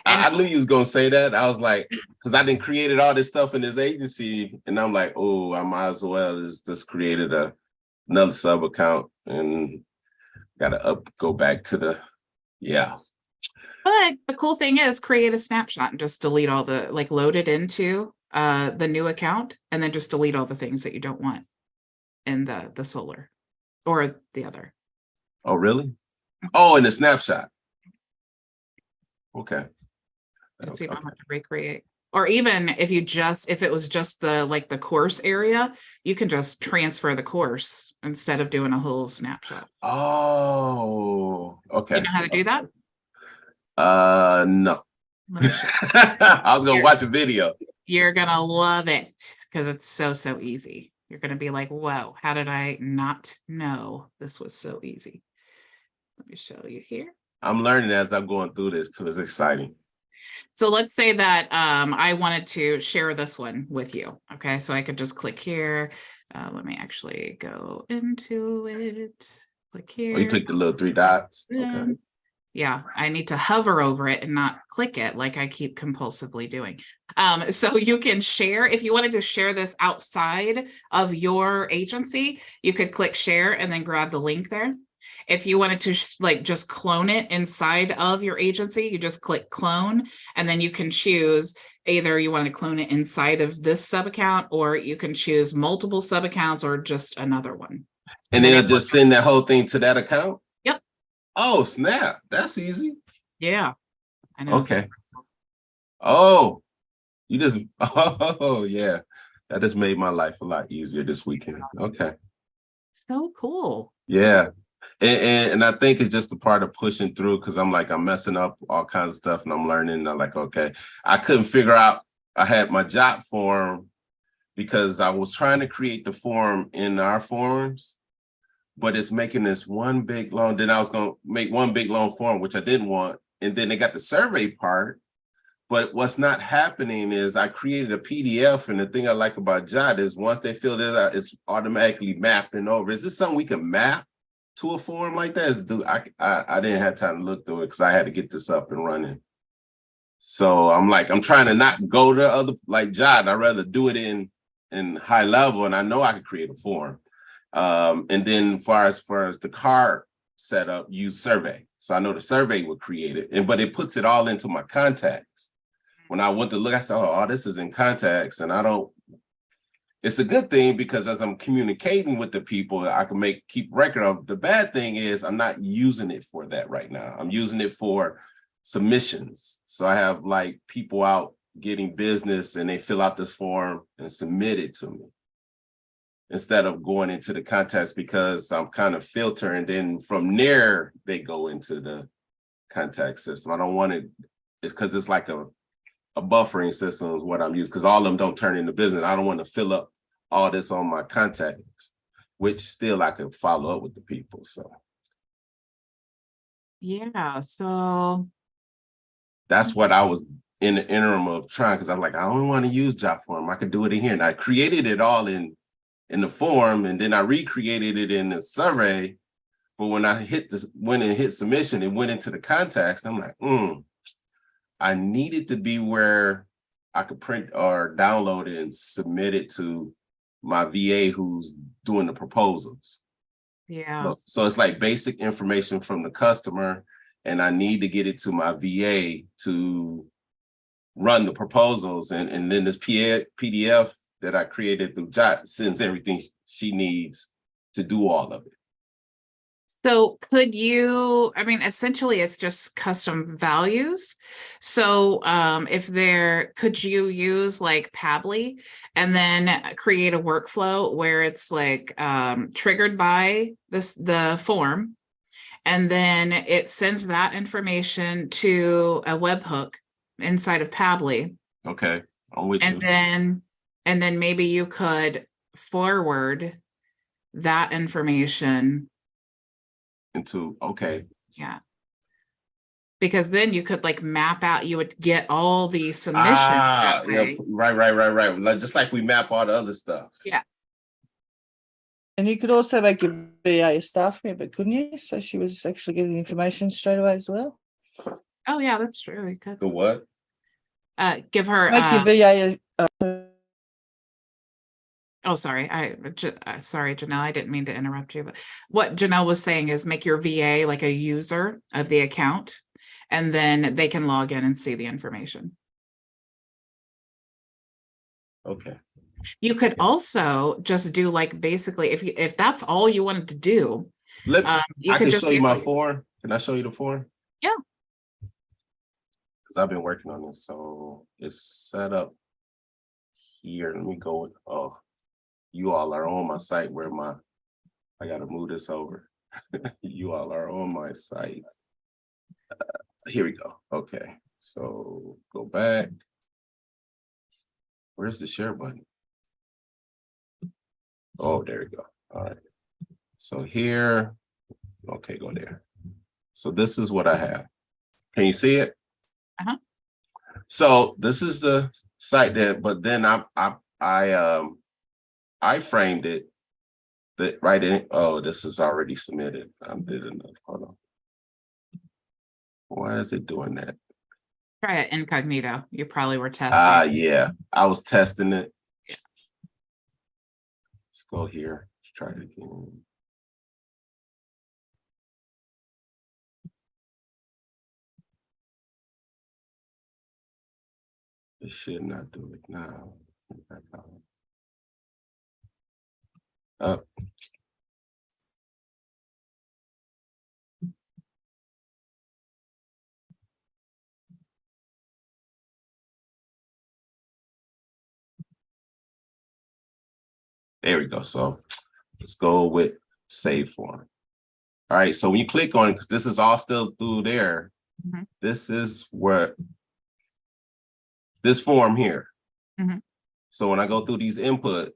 And I knew you was gonna say that. I was like, because I didn't created all this stuff in this agency, and I'm like, oh, I might as well just created another sub account and gotta go back to the but the cool thing is create a snapshot and just delete all the, like, load it into the new account and then just delete all the things that you don't want in the solar or the other. Oh, really? Oh, in the snapshot. Okay. So you don't Okay. have to recreate. Or even if it was just the, like, the course area, you can just transfer the course instead of doing a whole snapshot. Oh, okay. You know how to do that? No. Let me show you. I was gonna Here. watch a video. You're gonna love it because it's so easy. You're gonna be like, whoa, how did I not know this was so easy? Let me show you here. I'm learning as I'm going through this too. It's exciting. So let's say that I wanted to share this one with you. Okay, so I could just click here. Let me actually go into it. Click here. Oh, you click the little 3 dots. Okay. Yeah, I need to hover over it and not click it like I keep compulsively doing. So you can share, if you wanted to share this outside of your agency, you could click share and then grab the link there. If you wanted to like just clone it inside of your agency, you just click clone, and then you can choose either you want to clone it inside of this sub account, or you can choose multiple sub accounts or just another one. And then it'll just send that whole thing to that account? Yep. Oh, snap. That's easy. Yeah. I know. Okay. Oh, you just, oh, yeah. That just made my life a lot easier this weekend. Okay. So cool. Yeah. And I think it's just a part of pushing through because I'm messing up all kinds of stuff and I'm learning. And I'm like, okay, I couldn't figure out, I had my job form because I was trying to create the form in our forms, but it's making this one big long, then I was going to make one big long form, which I didn't want. And then they got the survey part. But what's not happening is I created a PDF, and the thing I like about Jot is once they fill it out, it's automatically mapping over. Is this something we can map to a form like that? I didn't have time to look through it because I had to get this up and running. So I'm trying to not go to other like Jot. I'd rather do it in HighLevel, and I know I can create a form. And then as far as the card setup, use survey. So I know the survey would create it, but it puts it all into my contacts. When I went to look, I said, oh, this is in contacts. And it's a good thing because as I'm communicating with the people, I can keep record of. The bad thing is I'm not using it for that right now. I'm using it for submissions. So I have like people out getting business and they fill out this form and submit it to me instead of going into the contacts because I'm kind of filtering. Then from there, they go into the contact system. I don't want it because it's like a buffering system is what I'm using because all of them don't turn into business. I don't want to fill up all this on my contacts, which still I can follow up with the people. So yeah, so that's what I was in the interim of trying because I'm like, I don't want to use job form. I could do it in here. And I created it all in the form and then I recreated it in the survey. But when I went and hit submission, it went into the contacts. I'm like, I need it to be where I could print or download it and submit it to my VA who's doing the proposals. yeah. So it's like basic information from the customer, and I need to get it to my VA to run the proposals. And then this PDF that I created through Jot sends everything she needs to do all of it. So could you, I mean, essentially it's just custom values. So could you use like Pabbly and then create a workflow where it's like triggered by the form, and then it sends that information to a webhook inside of Pabbly. Okay, I'm with you. And then maybe you could forward that information. Okay. Yeah. Because then you could like map out, you would get all the submissions that Yeah, way. right. Like, just like we map all the other stuff. Yeah. And you could also make your VA a staff member, couldn't you? So she was actually getting information straight away as well. Oh yeah, that's true. We could The what? give her Make your VA oh, sorry. Sorry, Janelle. I didn't mean to interrupt you, but what Janelle was saying is make your VA like a user of the account, and then they can log in and see the information. Okay. You could also just do like basically if that's all you wanted to do, Let you I could can just show you use, my like- form. Can I show you the form? Yeah. Because I've been working on this, so it's set up here. Let me go with, oh, you all are on my site where I gotta move this over. You all are on my site. Here we go. Okay, so go back. Where's the share button? Oh, there we go. All right. So here, okay, go there. So this is what I have. Can you see it? Uh-huh. So this is the site that, but then I framed it that right in. Oh, this is already submitted. I did enough. Hold on. Why is it doing that? try it incognito. You probably were testing. Yeah, I was testing it. Let's go here. Let's try it again. It should not do it now. Up. There we go. So let's go with save form. All right. So when you click on it, because this is all still through there, this is where this form here. So when I go through these input,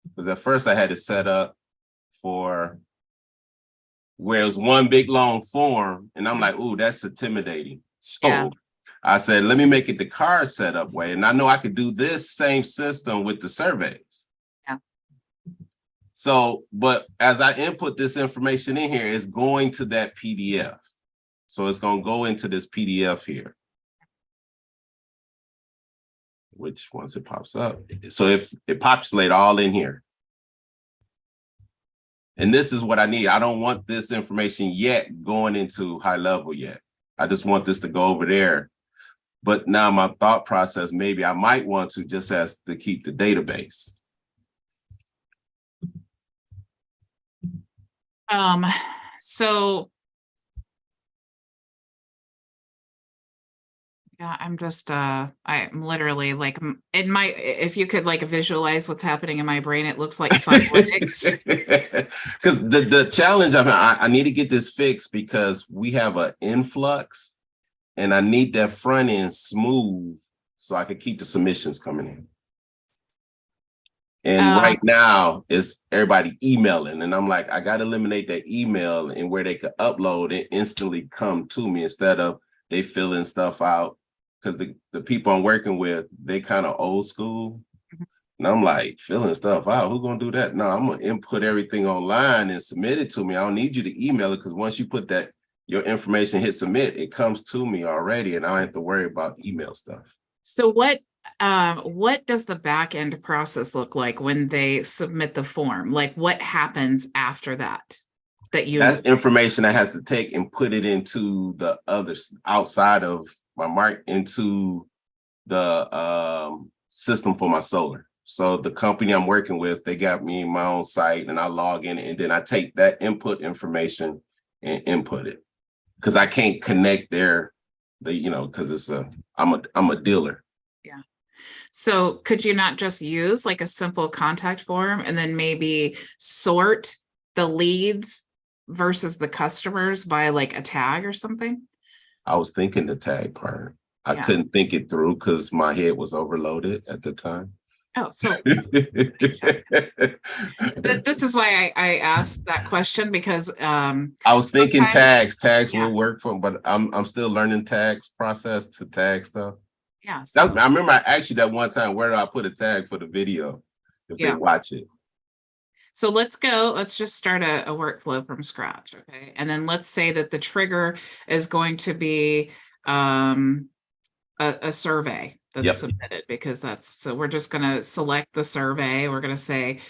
because at first I had it set up for where it was one big long form, and I'm like, ooh, that's intimidating. So I said, let me make it the card setup way. And I know I could do this same system with the surveys. Yeah. So, but as I input this information in here, it's going to that PDF. So it's going to go into this PDF here. Which once it pops up, so if it populates all in here. And this is what I need. I don't want this information yet going into HighLevel yet. I just want this to go over there. But now my thought process, maybe I might want to just as to keep the database. So yeah, I'm just I'm literally like in my, if you could like visualize what's happening in my brain, it looks like fireworks. Because the challenge, I need to get this fixed because we have an influx and I need that front end smooth so I can keep the submissions coming in. And right now it's everybody emailing, and I'm like, I got to eliminate that email and where they could upload and instantly come to me instead of they filling stuff out. Because the people I'm working with, they kind of old school. And I'm like, filling stuff out, who's going to do that? No, I'm going to input everything online and submit it to me. I don't need you to email it, because once you put that, your information hit submit, it comes to me already, and I don't have to worry about email stuff. So what does the back end process look like when they submit the form? Like what happens after that? That's information I have to take and put it into the others outside of my mark, into the system for my solar. So the company I'm working with, they got me my own site, and I log in, and then I take that input information and input it, because I can't connect because it's I'm a dealer. Yeah. So could you not just use like a simple contact form and then maybe sort the leads versus the customers by like a tag or something? I was thinking the tag part. I Yeah. couldn't think it through because my head was overloaded at the time. Oh, so this is why I asked that question, because I was thinking sometimes- tags yeah. will work for, but I'm still learning tags process to tag stuff. Yeah. So, I remember I asked you that one time, where do I put a tag for the video if they Yeah. watch it? so let's go. Let's just start a workflow from scratch. Okay. And then let's say that the trigger is going to be a survey that's Yep. submitted, because that's, so we're just going to select the survey. We're going to say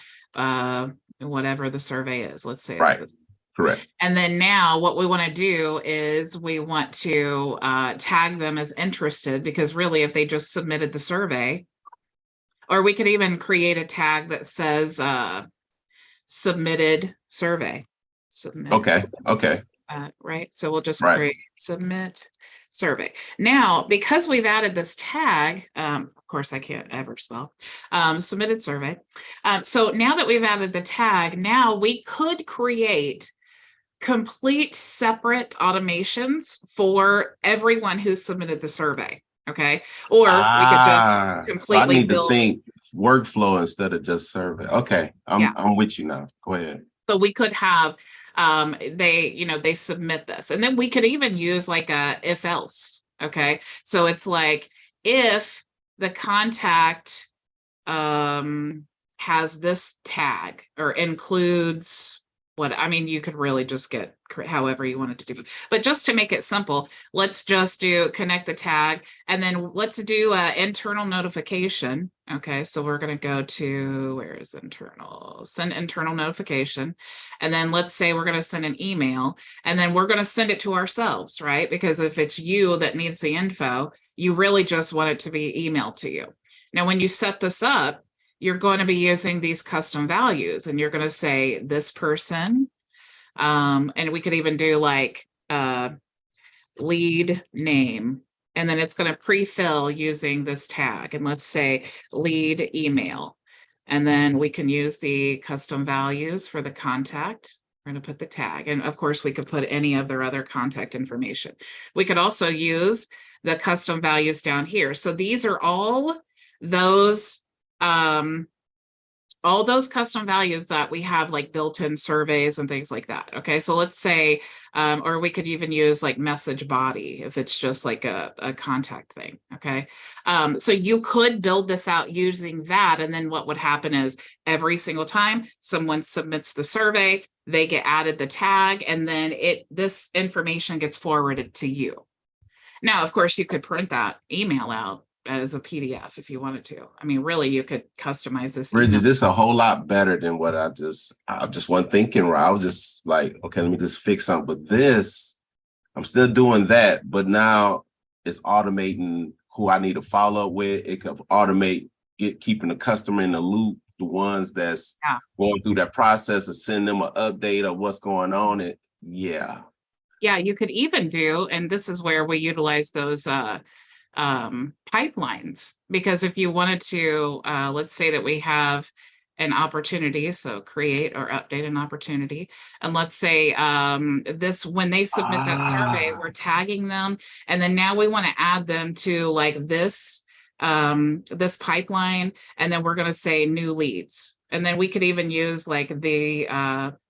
whatever the survey is. Let's say it's Right. this. Correct. And then now what we want to do is we want to tag them as interested, because really if they just submitted the survey, or we could even create a tag that says submitted survey. Submit. Okay. Right. So we'll just Right. create submit survey. Now, because we've added this tag, of course I can't ever spell, submitted survey. So now that we've added the tag, now we could create complete separate automations for everyone who submitted the survey. Okay. Or we could just So I completely need to build. think workflow instead of just survey. Okay. I'm with you now. Go ahead. So we could have they submit this, and then we could even use like a if else. Okay. So it's like if the contact has this tag or includes what, I mean, you could really just get however you wanted to do, but just to make it simple, let's just do connect the tag, and then let's do a internal notification. Okay, so we're going to go to, where is internal, send internal notification, and then let's say we're going to send an email, and then we're going to send it to ourselves, right? Because if it's you that needs the info, you really just want it to be emailed to you. Now, when you set this up, you're going to be using these custom values, and you're going to say this person, and we could even do like lead name, and then it's going to pre-fill using this tag, and let's say lead email, and then we can use the custom values for the contact. We're going to put the tag, and of course we could put any of their other contact information. We could also use the custom values down here. So these are all those custom values that we have like built-in surveys and things like that. Okay, so let's say, or we could even use like message body if it's just like a contact thing. Okay, so you could build this out using that, and then what would happen is every single time someone submits the survey, they get added the tag, and then this information gets forwarded to you. Now, of course, you could print that email out as a PDF if you wanted to. I mean, really, you could customize this. Bridget, this is a whole lot better than what I just wasn't thinking. Right, I was just like, okay, let me just fix something. But this, I'm still doing that, but now it's automating who I need to follow up with. It can automate keeping the customer in the loop, the ones that's going through that process, and send them an update of what's going on. Yeah, you could even do, and this is where we utilize those pipelines, because if you wanted to, let's say that we have an opportunity, so create or update an opportunity, and let's say when they submit that survey, we're tagging them, and then now we want to add them to like this pipeline, and then we're going to say new leads, and then we could even use like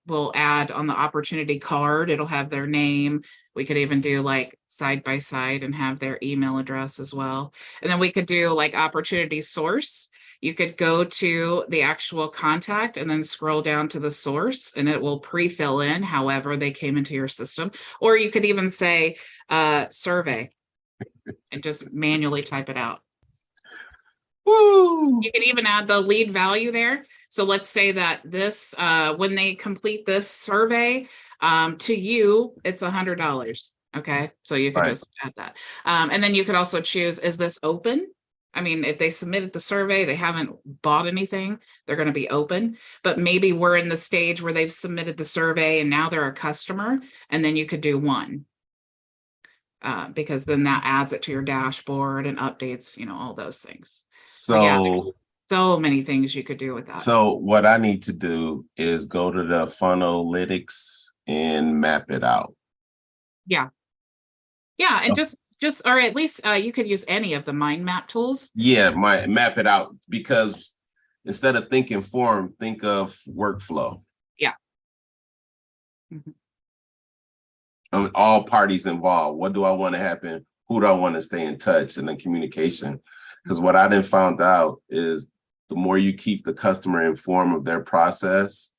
we'll add on the opportunity card, it'll have their name. We could even do like side by side and have their email address as well. And then we could do like opportunity source. You could go to the actual contact and then scroll down to the source, and it will pre-fill in however they came into your system. Or you could even say survey and just manually type it out. Woo! You can even add the lead value there. So let's say that this, when they complete this survey, to you, it's $100. Okay, so you could just add that. And then you could also choose, is this open? I mean, if they submitted the survey, they haven't bought anything, they're going to be open, but maybe we're in the stage where they've submitted the survey and now they're a customer, and then you could do one. Because then that adds it to your dashboard and updates, all those things. So many things you could do with that. So what I need to do is go to the Funnelytics and map it out. Yeah. Yeah. And or at least you could use any of the mind map tools. Yeah, map it out, because instead of thinking form, think of workflow. Yeah. Mm-hmm. All parties involved. What do I want to happen? Who do I want to stay in touch? And then communication. Because what I then found out is the more you keep the customer informed of their process,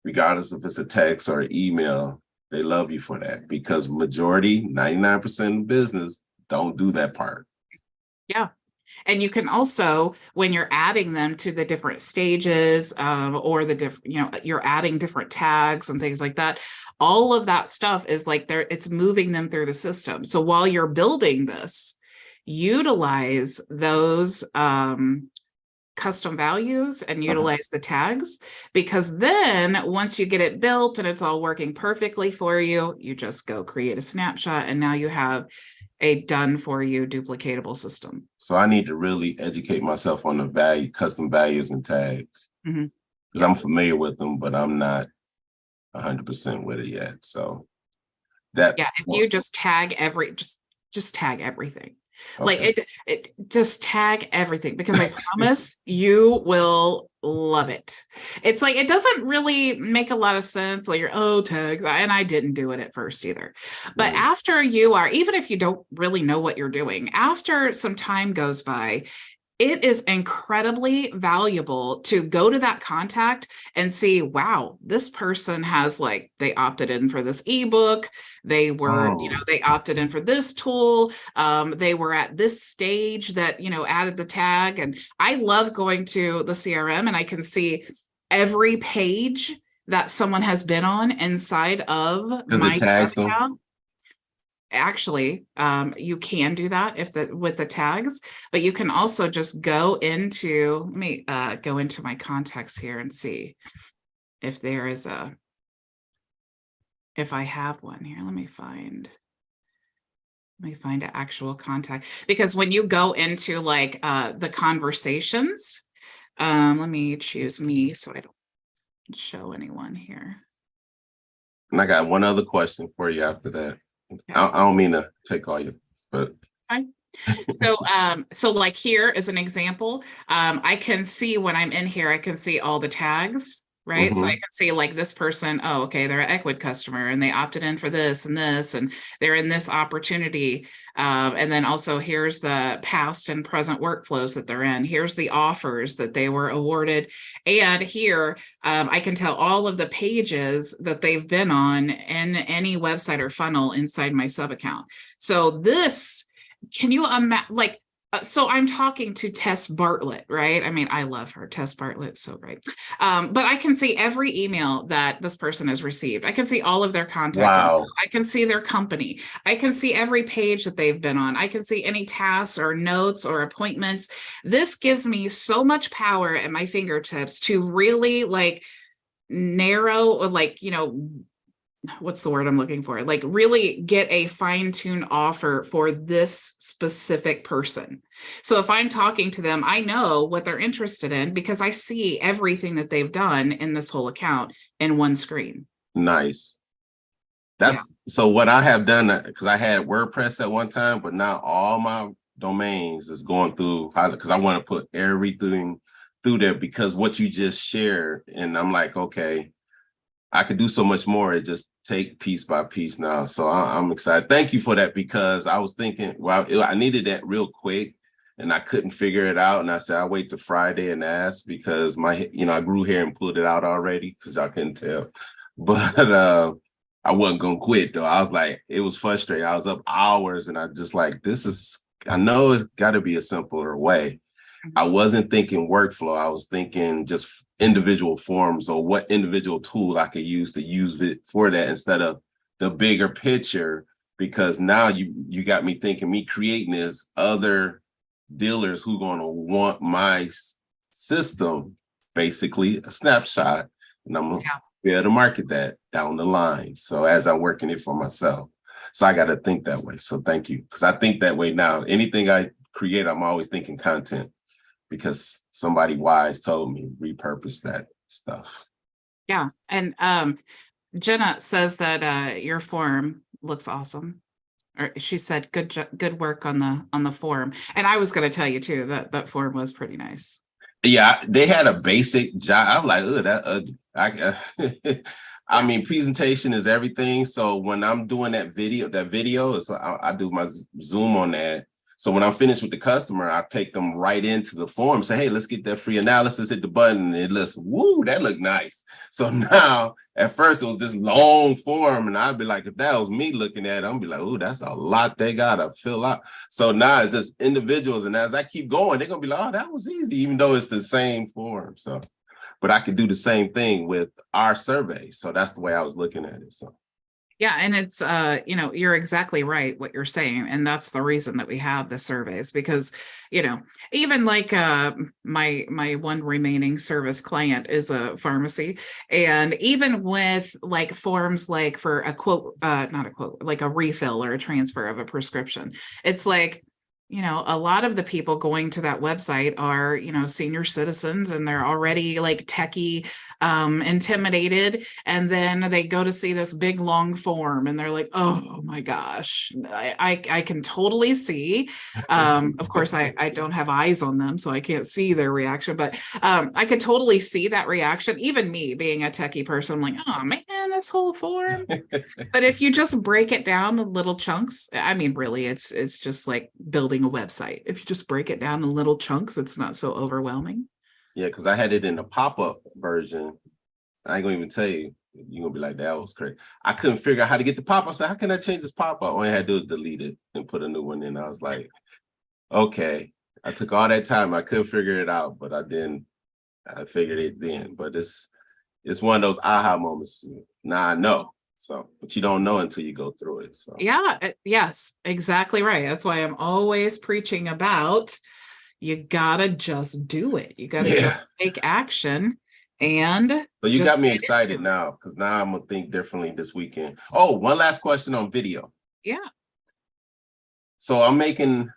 regardless if it's a text or an email, they love you for that, because majority, 99% of business don't do that part. Yeah. And you can also, when you're adding them to the different stages or the different, you're adding different tags and things like that. All of that stuff is like it's moving them through the system. So while you're building this, utilize those custom values and utilize the tags, because then once you get it built and it's all working perfectly for you, you just go create a snapshot and now you have a done for you duplicatable system. So I need to really educate myself on the custom values and tags, because I'm familiar with them, but I'm not 100% with it yet. So if you just tag just tag everything. Okay. Like it just tag everything, because I promise you will love it. It's like, it doesn't really make a lot of sense. Like tags. And I didn't do it at first either. But after even if you don't really know what you're doing, after some time goes by, it is incredibly valuable to go to that contact and see, wow, this person has they opted in for this ebook. They were, they opted in for this tool. They were at this stage that, added the tag. And I love going to the CRM and I can see every page that someone has been on inside of my account. Actually, you can do that with the tags, but you can also just go into, let me go into my contacts here and see if there is if I have one here. Let me find an actual contact, because when you go into the conversations, let me choose me so I don't show anyone here. And I got one other question for you after that. Okay. I don't mean to take all you, but. So like here is an example. I can see when I'm in here, I can see all the tags, right? So I can see this person, okay, they're an Equid customer and they opted in for this, and they're in this opportunity. And then also here's the past and present workflows that they're in. Here's the offers that they were awarded. And here I can tell all of the pages that they've been on in any website or funnel inside my sub account. So this, can you imagine, so I'm talking to Tess Bartlett, right? I mean, I love her, Tess Bartlett, so great. But I can see every email that this person has received. I can see all of their contact info. I can see their company. I can see every page that they've been on. I can see any tasks or notes or appointments. This gives me so much power at my fingertips to really narrow, or what's the word I'm looking for? Really get a fine-tuned offer for this specific person. So if I'm talking to them, I know what they're interested in because I see everything that they've done in this whole account in one screen. Nice. So what I have done, because I had WordPress at one time, but now all my domains is going through, because I want to put everything through there, because what you just shared, and I'm like, okay, I could do so much more. It just take piece by piece now. So I'm excited. Thank you for that, because I was thinking, well, I needed that real quick and I couldn't figure it out. And I said, I'll wait till Friday and ask, because I grew hair and pulled it out already, because y'all couldn't tell. But I wasn't going to quit though. I was like, it was frustrating. I was up hours and I just I know it's got to be a simpler way. I wasn't thinking workflow. I was thinking just individual forms, or what individual tool I could use it for that, instead of the bigger picture. Because now you got me thinking, me creating this, other dealers who going to want my system, basically a snapshot, and I'm going to be able to market that down the line. So as I'm working it for myself, so I got to think that way. So thank you, because I think that way now. Anything I create, I'm always thinking content, because somebody wise told me repurpose that stuff. Yeah. And Jenna says that your form looks awesome. Or she said good work on the form. And I was going to tell you too that that form was pretty nice. Yeah, they had a basic job. I'm like, oh, that ugly. I mean, presentation is everything. So when I'm doing that video, so I do my Zoom on that. So when I'm finished with the customer, I take them right into the form, say, hey, let's get that free analysis, hit the button, and it looks, woo, that looked nice. So now, at first, it was this long form, and I'd be like, if that was me looking at it, I'd be like, oh, that's a lot they gotta fill out. So now it's just individuals, and as I keep going, they're gonna be like, oh, that was easy, even though it's the same form. So, but I could do the same thing with our survey. So that's the way I was looking at it. So. Yeah, and it's you know, you're exactly right what you're saying, and that's the reason that we have the surveys, because you know, even like my one remaining service client is a pharmacy, and even with like forms like for a quote, not a quote, like a refill or a transfer of a prescription, it's like, you know, a lot of the people going to that website are, you know, senior citizens, and they're already like techie intimidated, and then they go to see this big long form and they're like, oh my gosh, I can totally see, of course I don't have eyes on them, so I can't see their reaction, but I could totally see that reaction. Even me being a techie person, I'm like, oh man, this whole form. But if you just break it down in little chunks, I mean, really, it's just like building a website. If you just break it down in little chunks, it's not so overwhelming. Yeah, because I had it in the pop-up version. I ain't gonna even tell you. You're gonna be like, that was crazy. I couldn't figure out how to get the pop-up. I said, how can I change this pop-up? All I had to do is delete it and put a new one in. I was like, okay. I took all that time. I couldn't figure it out, but I figured it then. But it's one of those aha moments. Now I know. So, but you don't know until you go through it. So Yeah, yes, exactly right. That's why I'm always preaching about, you gotta just do it. You gotta just take action. And so you got me excited now, because now I'm gonna think differently this weekend. Oh, one last question on video. Yeah. So I'm making,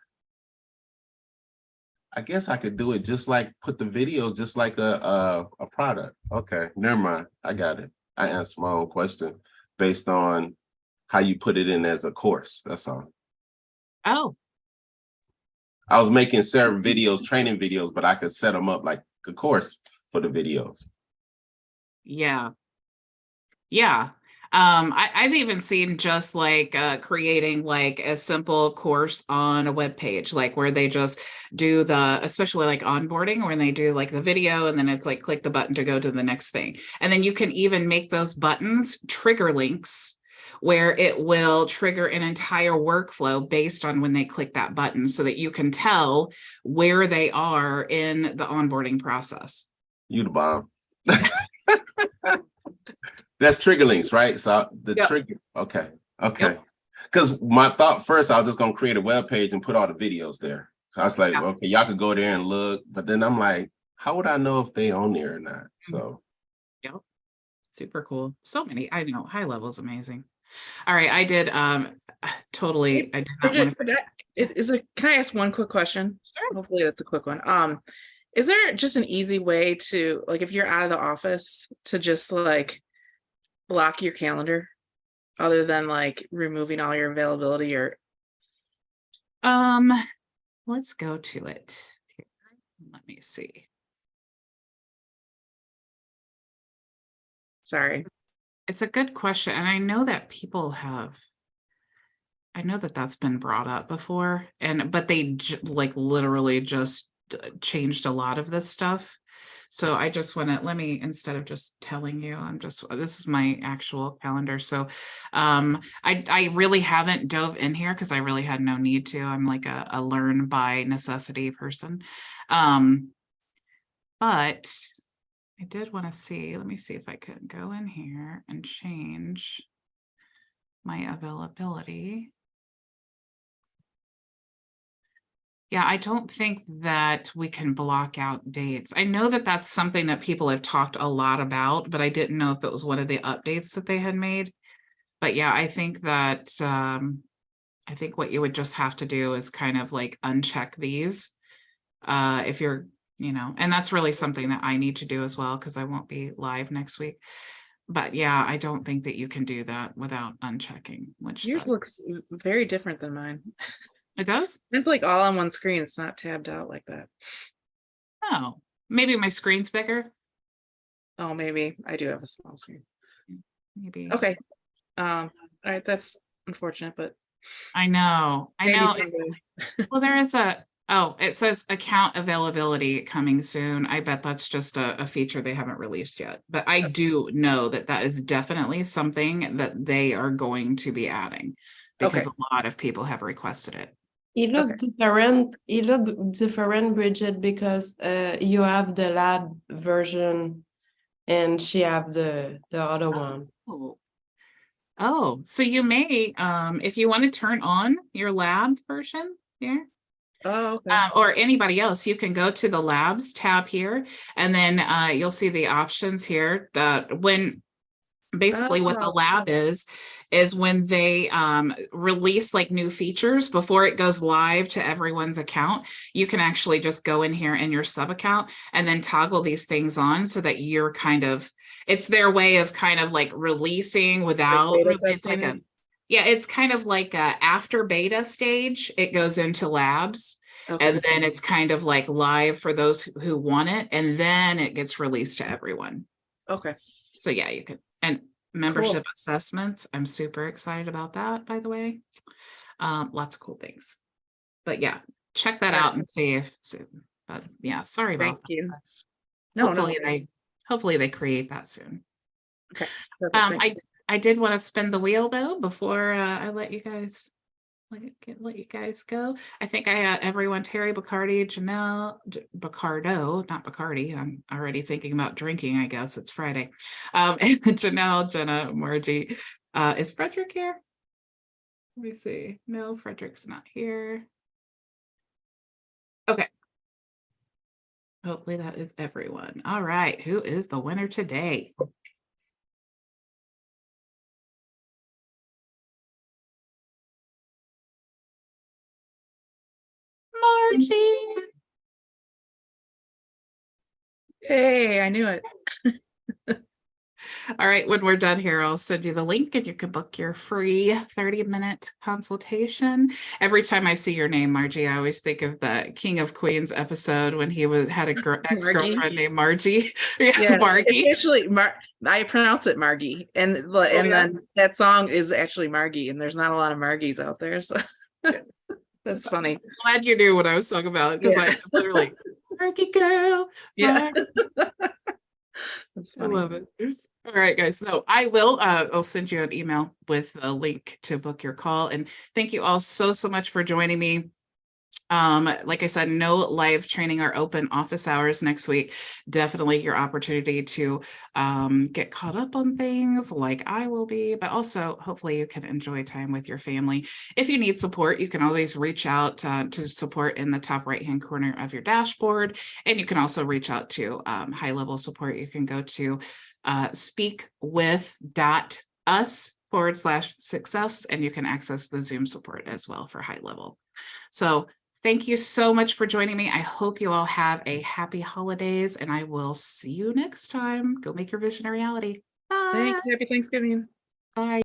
I guess I could do it just like put the videos just like a product. Okay, never mind. I got it. I answered my own question based on how you put it in as a course. That's all. Oh. I was making certain videos, training videos, but I could set them up like a course for the videos. Yeah. Yeah. I've even seen just like creating like a simple course on a web page, like where they just do the, especially like onboarding, where they do like the video, and then it's like click the button to go to the next thing. And then you can even make those buttons trigger links, where it will trigger an entire workflow based on when they click that button, so that you can tell where they are in the onboarding process. You the bomb. That's trigger links, right? So the trigger, okay. Because my thought first, I was just gonna create a web page and put all the videos there. So I was like, okay, y'all could go there and look, but then I'm like, how would I know if they own there or not? So super cool. So many, I know, HighLevel is amazing. All right, I did totally, I did not want to. Can I ask one quick question? Sure. Hopefully that's a quick one. Is there just an easy way to, like, if you're out of the office, to just like block your calendar, other than like removing all your availability? Or let's go to it here. Let me see. Sorry, it's a good question, and I know that people have, I know that that's been brought up before, but they like literally just changed a lot of this stuff. So I just want to, let me, instead of just telling you, this is my actual calendar. So I really haven't dove in here because I really had no need to. I'm like a learn by necessity person. But I did want to see, let me see if I could go in here and change my availability. Yeah, I don't think that we can block out dates. I know that that's something that people have talked a lot about, but I didn't know if it was one of the updates that they had made. But yeah, I think that I think what you would just have to do is kind of like uncheck these if you're, you know, and that's really something that I need to do as well, because I won't be live next week. But yeah, I don't think that you can do that without unchecking, which Yours looks very different than mine. it does. It's like all on one screen. It's not tabbed out like that. Oh, maybe my screen's bigger. Oh, maybe I do have a small screen. Maybe. Okay. All right, that's unfortunate, but I know. maybe It- someday. well, there is it says account availability coming soon. I bet that's just a feature they haven't released yet. But I do know that that is definitely something that they are going to be adding because Okay. a lot of people have requested it. It looked different. It looked different, Bridget, because you have the lab version and she have the other one. Oh, so you may, if you want to turn on your lab version here, Oh, okay. or anybody else, you can go to the labs tab here, and then you'll see the options here that when basically what the Oh. lab is when they release like new features before it goes live to everyone's account, you can actually just go in here in your sub account and then toggle these things on so that you're kind of, it's their way of kind of like releasing without, beta it's like testing? it's kind of like a after beta stage, it goes into labs. Okay. And then it's kind of like live for those who want it, and then it gets released to everyone. Okay. So yeah, you can. And membership assessments, I'm super excited about that, by the way. Lots of cool things. But yeah, check that out and see if, but yeah, sorry about Thank you. that. No, Hopefully they create that soon. Okay. Perfect. Thank you. I did want to spin the wheel though before I let you guys go. I think I got everyone: Terry, Bacardi, Janelle, Bacardo, not Bacardi. I'm already thinking about drinking. I guess it's Friday. And Janelle, Jenna, Margie. Is Frederick here? Let me see. No, Frederick's not here. Okay. Hopefully that is everyone. All right. Who is the winner today? Margie. Hey, I knew it. All right, when we're done here, I'll send you the link and you can book your free 30-minute consultation. Every time I see your name, Margie, I always think of the King of Queens episode when he had a ex-girlfriend named Margie. Yeah, Margie. it's actually I pronounce it Margie, and then that song is actually Margie, and there's not a lot of Margies out there, so that's funny. Glad you knew what I was talking about, because I literally Margie girl. Yeah. That's funny. I love it. All right, guys. So I'll send you an email with a link to book your call. And thank you all so much for joining me. Like I said, no live training or open office hours next week. Definitely your opportunity to get caught up on things like I will be, but also hopefully you can enjoy time with your family. If you need support, you can always reach out to support in the top right-hand corner of your dashboard. And you can also reach out to HighLevel support. You can go to speakwith.us/success, and you can access the Zoom support as well for HighLevel. So thank you so much for joining me. I hope you all have a happy holidays, and I will see you next time. Go make your vision a reality. Bye. Thanks. Happy Thanksgiving. Bye.